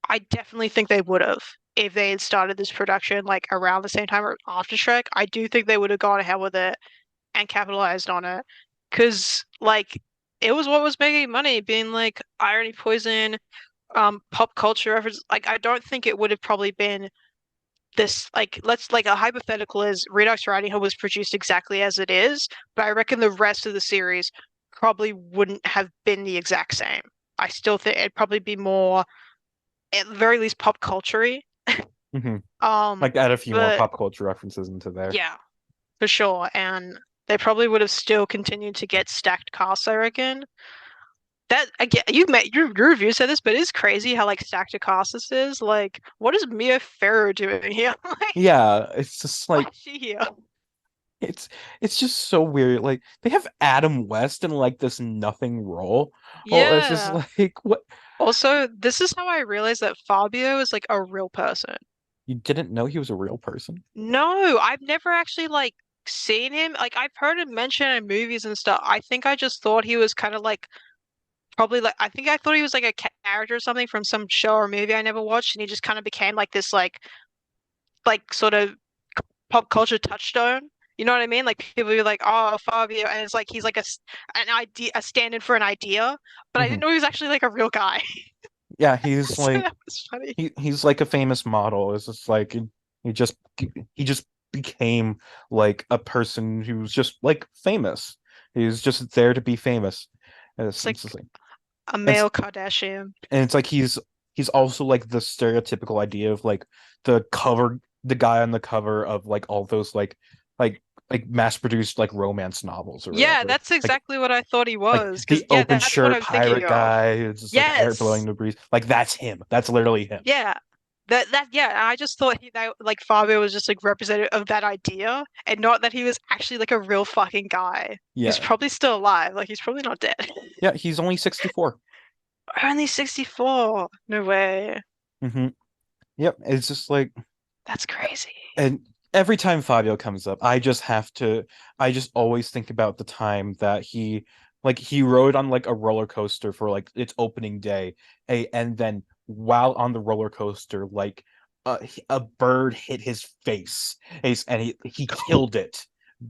I definitely think they would have if they had started this production like around the same time or after Shrek. I do think they would have gone ahead with it and capitalized on it because like it was what was making money, being like irony poison pop culture reference. Like I don't think it would have probably been this like let's like a hypothetical is Redux Riding Hood was produced exactly as it is, but I reckon the rest of the series probably wouldn't have been the exact same. I still think it'd probably be more at the very least pop culture-y. Hmm. Um Like add a few more but pop culture references into there. yeah, for sure. And they probably would have still continued to get stacked casts, I reckon. That again, you've met your review said this, but it's crazy how like stacked Acasis is. Like, what is Mia Farrow doing here? Like, Yeah, it's just why like is she here? it's it's just so weird. Like they have Adam West in like this nothing role. Oh, it's just Yeah. like what Also, this is how I realized that Fabio is like a real person. you didn't know he was a real person? No, I've never actually like seen him. Like I've heard him mentioned in movies and stuff. I think I just thought he was kind of like probably like I think I thought he was like a character or something from some show or movie I never watched, and he just kind of became like this like sort of pop culture touchstone. You know what I mean? Like people be like, "Oh, Fabio," and it's like he's like an idea, a stand-in for an idea. But I didn't Hmm. know he was actually like a real guy. Yeah, he's So like that was funny. he's like a famous model. It's just like he just he just became like a person who's just like famous. He's just there to be famous. It's It's like just like a it's male Kardashian. and it's like he's also like the stereotypical idea of like the guy on the cover of like all those like mass-produced like romance novels or Yeah, whatever. that's exactly what I thought he Like was. the Because yeah, open that's what I shirt was thinking pirate of. guy. It's just like hair blowing Yes. in the breeze. Like that's him. That's literally him. Yeah. That yeah, I just thought that like Fabio was just like representative of that idea and not that he was actually like a real fucking guy. He's Yeah. probably still alive. Like he's probably not dead. Yeah, he's only 64. Only 64. No way. Hmm. Yep. It's just like That's crazy. and every time Fabio comes up, I just always think about the time that he rode on like a roller coaster for like its opening day, and then while on the roller coaster, like a bird hit his face, and he killed it,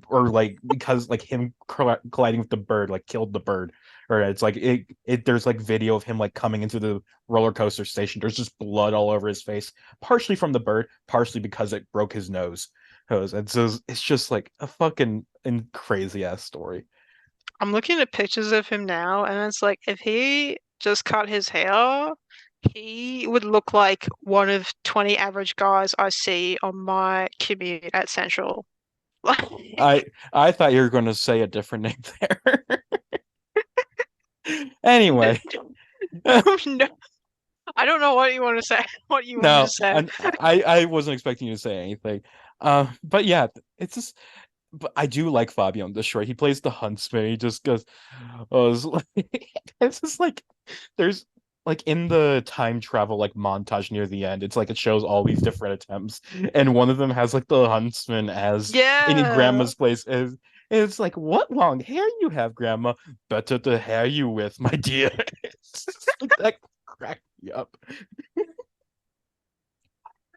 or like because like him colliding with the bird like killed the bird, or it's like it there's like video of him like coming into the roller coaster station. There's just blood all over his face, partially from the bird, partially because it broke his nose. And so it's just like a fucking crazy ass story. I'm looking at pictures of him now, and it's like if he just cut his hair, he would look like one of 20 average guys I see on my commute at Central. Like, I thought you were going to say a different name there. Anyway, no, no, I don't know what you want to say. What you want me to no, say? I wasn't expecting you to say anything. But yeah, it's just but I do like Fabio in the short. He plays the huntsman. He just goes, oh, it's, like, it's just like there's like in the time travel like montage near the end. It's like it shows all these different attempts, and one of them has like the huntsman as in Yeah, Grandma's place. As and it's like, what long hair you have, Grandma? Better to hair you with, my dear. It's just like that cracked me up.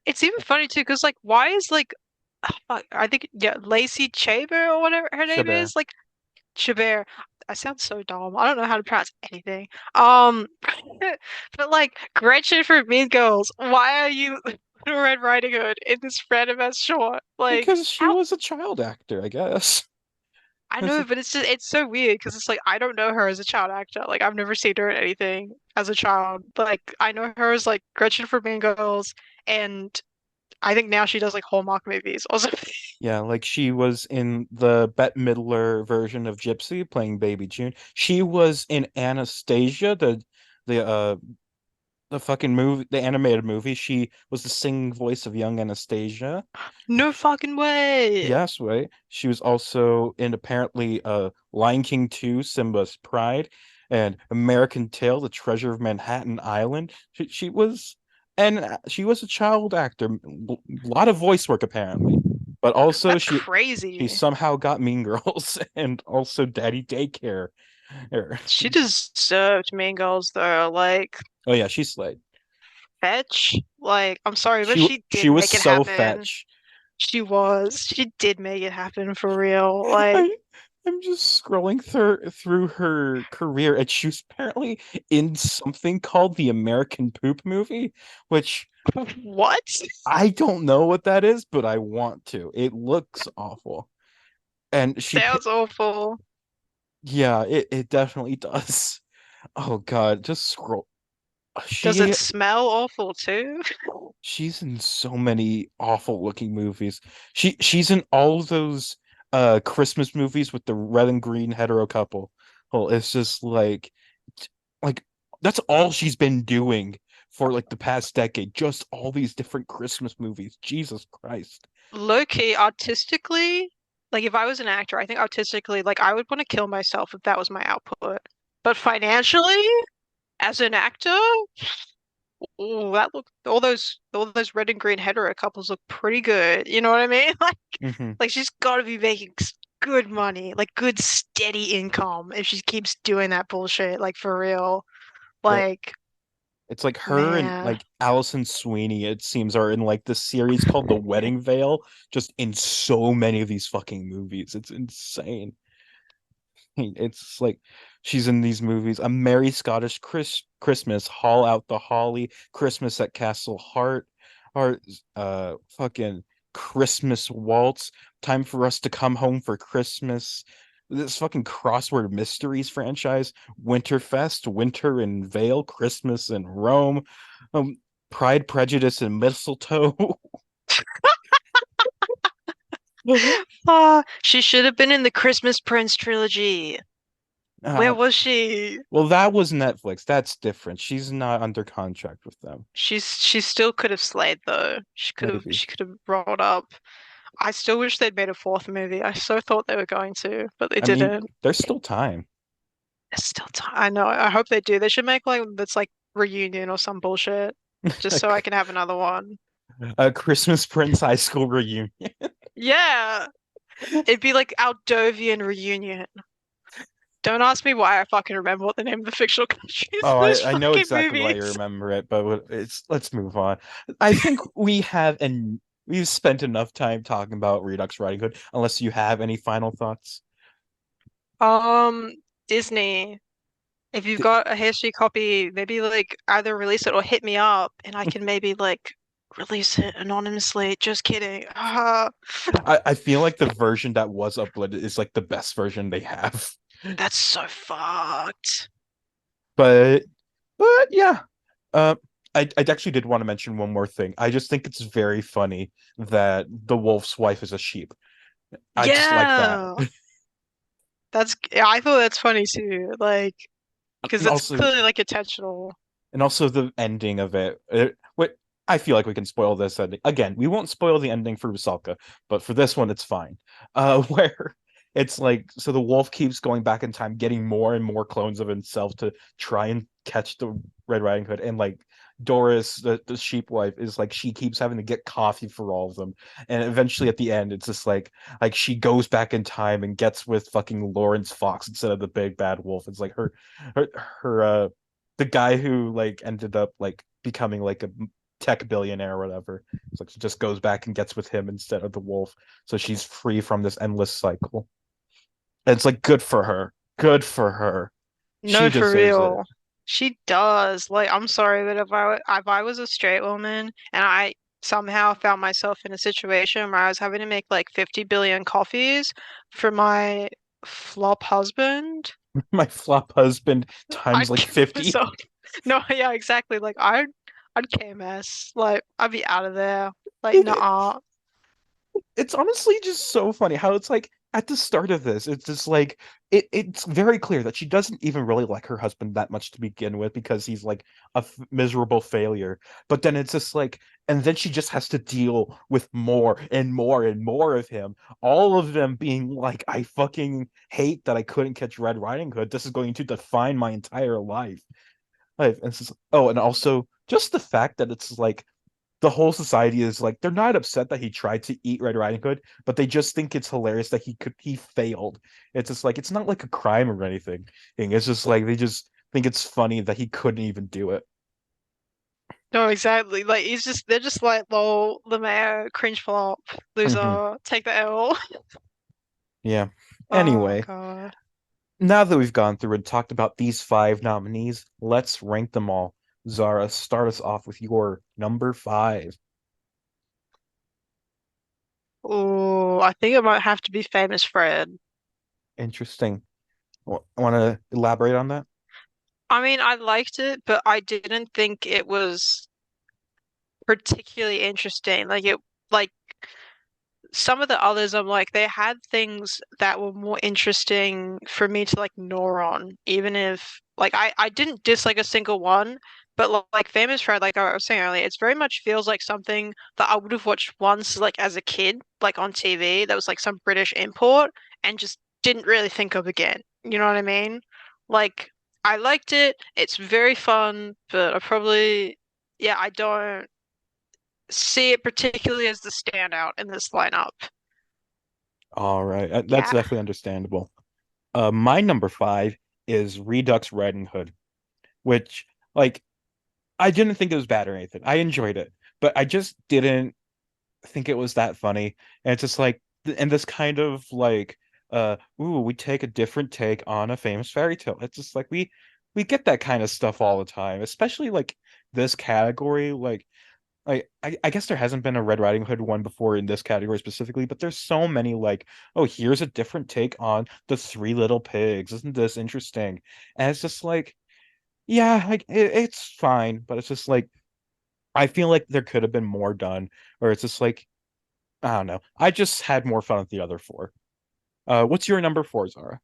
it's even funny too, because like, why is like, fuck, I think yeah, Lacey Chabert or whatever her name Chabert. is, like Chabert. I sound so dumb. I don't know how to pronounce anything. Um, but like Gretchen for Mean Girls, why are you Red Riding Hood in this random ass short? Like, Because she how? was a child actor, I guess. I know, but it's so weird because it's like I don't know her as a child actor. Like I've never seen her in anything as a child. But like I know her as like Gretchen for Mean Girls, and I think now she does like Hallmark movies or something. Yeah, like she was in the Bette Midler version of Gypsy playing Baby June. She was in Anastasia, the uh the fucking movie, the animated movie. She was the singing voice of young Anastasia. No fucking way. Yes, right. She was also in apparently Lion King 2, Simba's Pride, and American Tail, The Treasure of Manhattan Island. She was a child actor. A lot of voice work apparently. But also That's she crazy. somehow got Mean Girls and also Daddy Daycare. She deserved Mean Girls though. Like Oh yeah, she slayed. Fetch. Like I'm sorry, but she She did was make it so happen. fetch. She was. She did make it happen for real. Like I I'm just scrolling through her career, and she was apparently in something called the American Poop Movie, which what? I don't know what that is, but I want to. It looks awful. And Sounds awful. yeah, it definitely does. Oh God, just scroll. Does it She smell awful too? she's in so many awful looking movies. She's in all of those Christmas movies with the red and green hetero couple. Well, it's just like that's all she's been doing for like the past decade. Just all these different Christmas movies. Jesus Christ. Low key, artistically, like if I was an actor, I think artistically, like I would want to kill myself if that was my output. But financially, as an actor, oh, that look all those red and green hetero couples look pretty good. You know what I mean? Hmm. Like she's got to be making good money, like good steady income if she keeps doing that bullshit, like for real. Yep. Like It's like her and Man. like Alison Sweeney, it seems, are in like this series called The Wedding Veil, just in so many of these fucking movies. It's insane. It's like she's in these movies. A Merry Scottish Christmas, Haul Out the Holly, Christmas at Castle Hart, or fucking Christmas Waltz, Time for Us to Come Home for Christmas. This fucking crossword mysteries franchise, Winterfest, Winter in Vale, Christmas in Rome, um, Pride, Prejudice, and Mistletoe. She should have been in the Christmas Prince trilogy. Where Uh, was she? well, that was Netflix. That's different. She's not under contract with them. She still could have slayed though. Maybe. She could have rolled up. I still wish they'd made a fourth movie. I so thought they were going to, but they I mean, didn't. there's still time. There's still time. I know. I hope they do. They should make like that's like reunion or some bullshit, just A, so I can have another one. a Christmas Prince high school reunion. Yeah, it'd be like Aldovian reunion. Don't ask me why I fucking remember what the name of the fictional country is Oh, for this I know fucking exactly why you movies. remember it, but let's move on. I think we've spent enough time talking about Redux Riding Hood, unless you have any final thoughts. Um, Disney. If you've D- got a HD copy, maybe like either release it or hit me up and I can maybe like release it anonymously. Just kidding. I feel like the version that was uploaded is like the best version they have. That's so fucked. But yeah. Uh I actually did want to mention one more thing. I just think it's very funny that the wolf's wife is a sheep. I just like that. Yeah. Yeah, I thought that's funny too. Like, because And it's also clearly like intentional. the ending of what I feel like we can spoil this ending. Again, we won't spoil the ending for Rusalka, but for this one it's fine. Where it's like so the wolf keeps going back in time, getting more and more clones of himself to try and catch the Red Riding Hood, and like Doris, the sheep wife, is like she keeps having to get coffee for all of them, and eventually at the end it's just like she goes back in time and gets with fucking Lawrence Fox instead of the big bad wolf. It's like her the guy who like ended up like becoming like a tech billionaire or whatever. It's like she just goes back and gets with him instead of the wolf, so she's free from this endless cycle. And it's like good for her. Good for her. She No, for deserves it. real. She does. Like, I'm sorry, but if I was a straight woman and I somehow found myself in a situation where I was having to make like 50 billion coffees for my flop husband, My flop husband times I'd like kill 50. myself. No, yeah, exactly. Like I'd KMS. Like I'd be out of there. Like, It, nah. it's honestly just so funny how it's like at the start of this, it's just like it's very clear that she doesn't even really like her husband that much to begin with because he's like a miserable failure. But then it's just like, and then she just has to deal with more and more and more of him. All of them being like, I fucking hate that I couldn't catch Red Riding Hood. This is going to define my entire life. Like, and it's just, oh, and also just the fact that it's like the whole society is like they're not upset that he tried to eat Red Riding Hood, but they just think it's hilarious that he failed. It's just like it's not like a crime or anything. It's just like they just think it's funny that he couldn't even do it. No, exactly. Like they're just like, lol, the mayor, cringe flop, Hmm. loser, take the L. Yeah. Oh Anyway, God. now that we've gone through and talked about these five nominees, let's rank them all. Zara, start us off with your number five. Oh, I think it might have to be Famous Fred. Interesting. Want to elaborate on that? I mean, I liked it, but I didn't think it was particularly interesting. Like some of the others, I'm like, they had things that were more interesting for me to like gnaw on, even if like I didn't dislike a single one, but like Famous Fred, like I was saying earlier, it's very much feels like something that I would have watched once, like as a kid, like on TV, that was like some British import, and just didn't really think of again. You know what I mean? Like I liked it. It's very fun, but yeah, I don't see it particularly as the standout in this lineup. All right. That's Yeah. definitely understandable. My number five is Redux Riding Hood, which like I didn't think it was bad or anything. I enjoyed it, but I just didn't think it was that funny. And it's just like, and this kind of like, ooh, we take a different take on a famous fairy tale. It's just like we get that kind of stuff all the time, especially like this category. I guess there hasn't been a Red Riding Hood one before in this category specifically, but there's so many like, oh, here's a different take on the Three Little Pigs. Isn't this interesting? And it's just like, yeah, like it's fine, but it's just like I feel like there could have been more done, or it's just like I don't know. I just had more fun with the other four. What's your number four, Zara?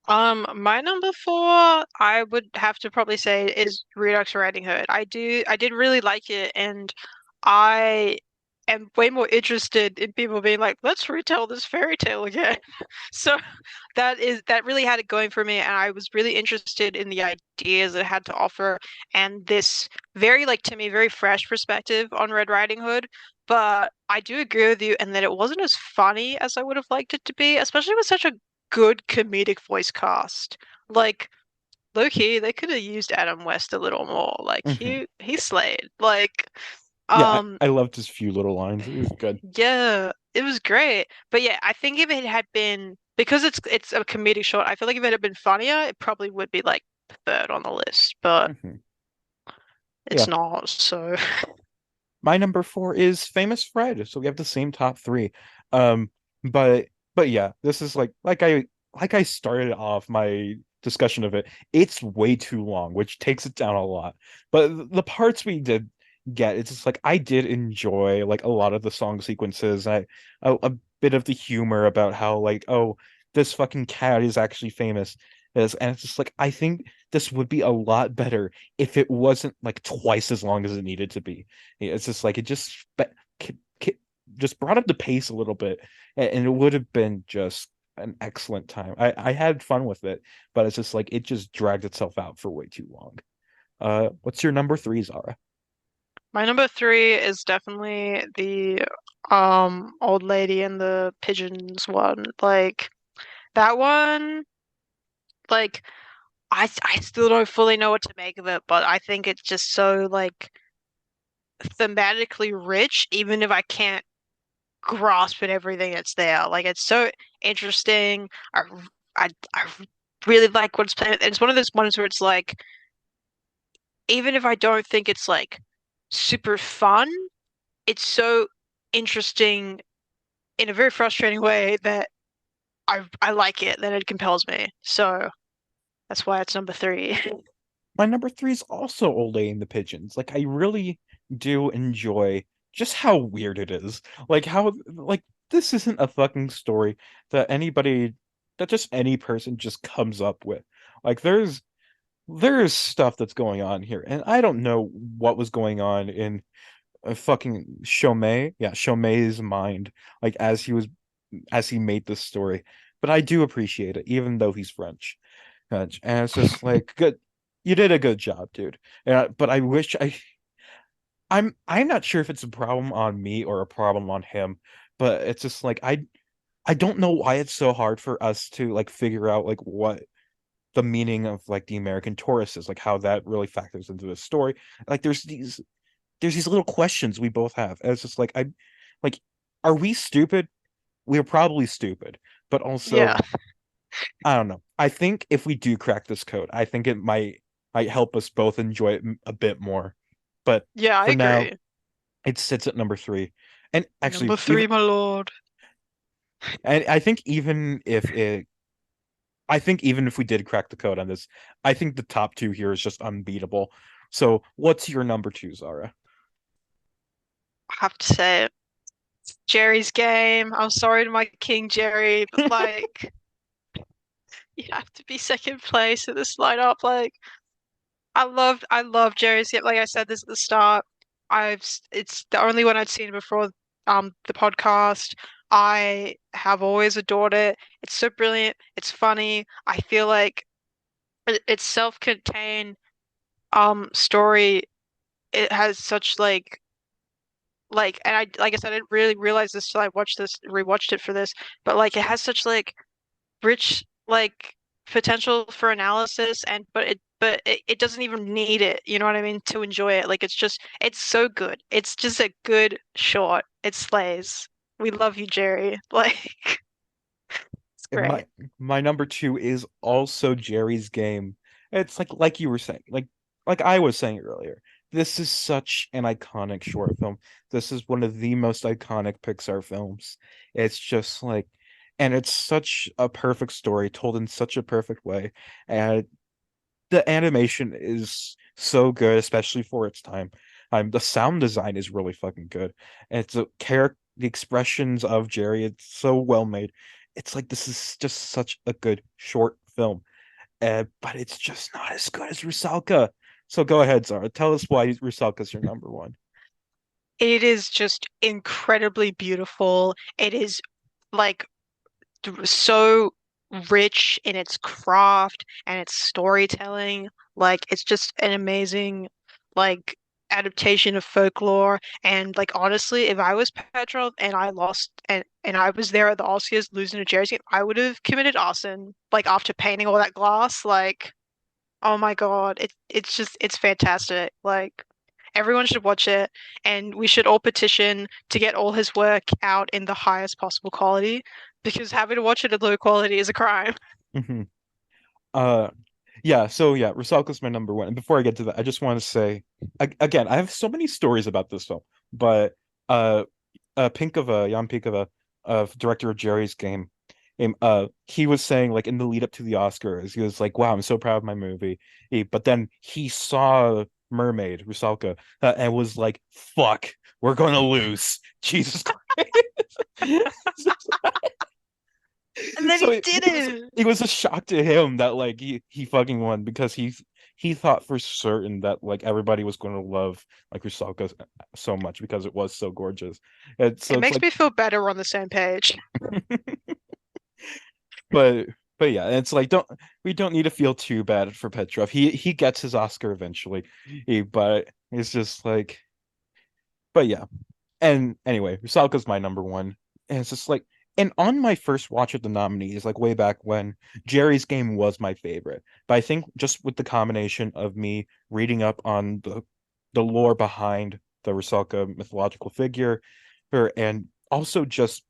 My number four, I would have to probably say is Redux Riding Hood. I did really like it, and I am way more interested in people being like, let's retell this fairy tale again. So that really had it going for me, and I was really interested in the ideas it had to offer, and this very, like, to me, very fresh perspective on Red Riding Hood. But I do agree with you, and that it wasn't as funny as I would have liked it to be, especially with such a good comedic voice cast. Like, low key, they could have used Adam West a little more. Like, Hmm. he slayed. Like, Yeah, um, I loved his few little lines. It was good. yeah, it was great. But yeah, I think if it had been, because it's a comedic short, I feel like if it had been funnier, it probably would be like third on the list. But Hmm. it's Yeah, not. So my number four is Famous Fred. So we have the same top three. Um, but yeah, this is like I started off my discussion of it. It's way too long, which takes it down a lot. But the parts we did get, it's just like I did enjoy like a lot of the song sequences. A bit of the humor about how like, oh, this fucking cat is actually famous. And it's just like I think this would be a lot better if it wasn't like twice as long as it needed to be. It's just like it just brought up the pace a little bit, and it would have been just an excellent time. I had fun with it, but it's just like it just dragged itself out for way too long. What's your number three, Zara? my number three is definitely the old lady and the pigeons one. Like that one, like I still don't fully know what to make of it, but I think it's just so like thematically rich, even if I can't grasp at everything that's there. Like it's so interesting. I really like what it's playing. It's one of those ones where it's like, even if I don't think it's like super fun, it's so interesting in a very frustrating way that I like it, that it compels me. So that's why it's number three. My number three is also Old Lady and the Pigeons. Like I really do enjoy just how weird it is. Like how like this isn't a fucking story that anybody that just any person just comes up with. Like there's stuff that's going on here, and I don't know what was going on in fucking Chomay, yeah, Chomay's mind, like as he made this story. But I do appreciate it, even though he's French. And it's just like good, you did a good job, dude. But I wish I'm not sure if it's a problem on me or a problem on him, but it's just like I don't know why it's so hard for us to like figure out like what the meaning of like the American tourist is, like how that really factors into the story. Like there's these little questions we both have. And it's just like like are we stupid? We're probably stupid, but Yeah. also I don't know. I think if we do crack this code, I think it might help us both enjoy it a bit more. But Yeah, I for now, agree. it sits at number three. And Number actually, even three, my lord. and I think even if we did crack the code on this, I think the top two here is just unbeatable. So, what's your number two, Zara? I have to say it. Jerry's game. I'm sorry to my King Jerry, but like you have to be second place in this lineup. Like I love Jerry's game. Like I said this at the start. It's the only one I'd seen before the podcast. I have always adored it. It's so brilliant. It's funny. I feel like it's self-contained story. It has such like and I like I said I didn't really realize this till I watched this rewatched it for this, but like it has such like rich like potential for analysis, and but it doesn't even need it, you know what I mean, to enjoy it. Like it's so good. It's just a good short. It slays. We love you, Geri. Like it's And great. my number two is also Jerry's Game. It's like you were saying, like I was saying earlier. This is such an iconic short film. This is one of the most iconic Pixar films. It's just like, and it's such a perfect story told in such a perfect way. And the animation is so good, especially for its time. The sound design is really fucking good. And it's a character, the expressions of Jerry, it's so well made. It's like this is just such a good short film, but it's just not as good as Rusalka. So go ahead, Zara. Tell us why Rusalka's your number one. It is just incredibly beautiful. It is like so rich in its craft and its storytelling. Like it's just an amazing like adaptation of folklore. And like honestly, if I was Petrov and I lost and I was there at the Oscars losing to Jerry's game, I would have committed arson. Like after painting all that glass, like oh my God, it's just it's fantastic. Like everyone should watch it, and we should all petition to get all his work out in the highest possible quality because having to watch it at low quality is a crime. Hmm. Uh, yeah. So yeah, Rusalka's my number one. And before I get to that, I just want to say again, I have so many stories about this film, but uh, Pinkova, Jan Pinkova, director of Jerry's Game, he was saying like in the lead up to the Oscars, he was like, "Wow, I'm so proud of my movie." But then he saw Mermaid, Rusalka, and was like, "Fuck, we're gonna lose." Jesus Christ. And then So he did it. it was a shock to him that like he fucking won because he thought for certain that like everybody was going to love like Rusalka so much because it was so gorgeous. And so It it's makes like me feel better we're on the same page. but yeah, it's like we don't need to feel too bad for Petrov. He gets his Oscar eventually. But it's just like but yeah. And anyway, Rusalka's my number one. And it's just like, and on my first watch of the nominees, like way back when, Jerry's Game was my favorite. But I think just with the combination of me reading up on the lore behind the Rusalka mythological figure, her, and also just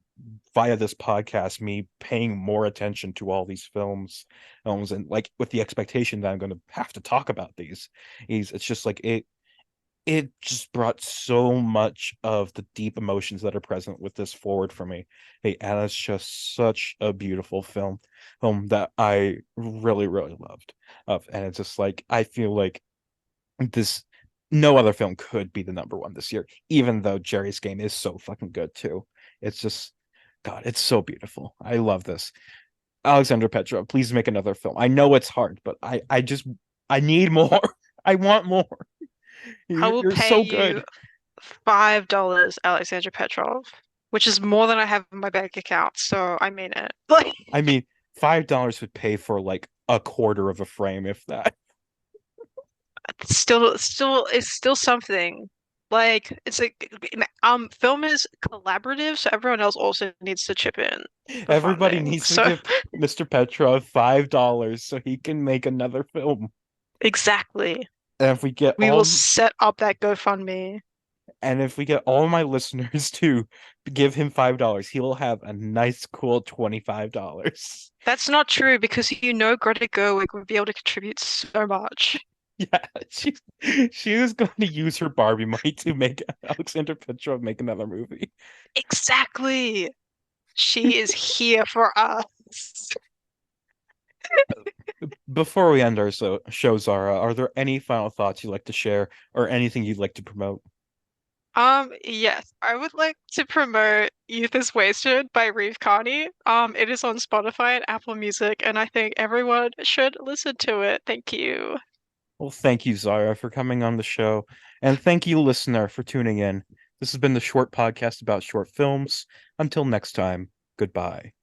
via this podcast, me paying more attention to all these films, and like with the expectation that I'm going to have to talk about these, it's just like it just brought so much of the deep emotions that are present with this forward for me. Hey, and it's just such a beautiful film that I really, really loved. And it's just like I feel like this no other film could be the number one this year, even though Jerry's Game is so fucking good too. It's just God, it's so beautiful. I love this. Aleksandr Petrov, please make another film. I know it's hard, but I need more. I want more. I will You're pay so you good. $5, Aleksandr Petrov, which is more than I have in my bank account, so I mean it. Like I mean, $5 would pay for like a quarter of a frame, if that. it's still something. Like it's like film is collaborative, so everyone else also needs to chip in for Everybody funding. needs to So give Mr. Petrov $5 so he can make another film. exactly. And if we get We will set up that GoFundMe. my listeners to give him $5, he will have a nice, cool $25. That's not true because you know Greta Gerwig would be able to contribute so much. Yeah, she was going to use her Barbie money to make Aleksandr Petrov make another movie. Exactly. She is here for us. Before we end our show, Zara, are there any final thoughts you'd like to share or anything you'd like to promote? Yes, I would like to promote Youth is Wasted by Reeve Carney. It is on Spotify and Apple Music, and I think everyone should listen to it. Thank you. Well, thank you, Zara, for coming on the show. And thank you, listener, for tuning in. This has been the short podcast about short films. Until next time, goodbye.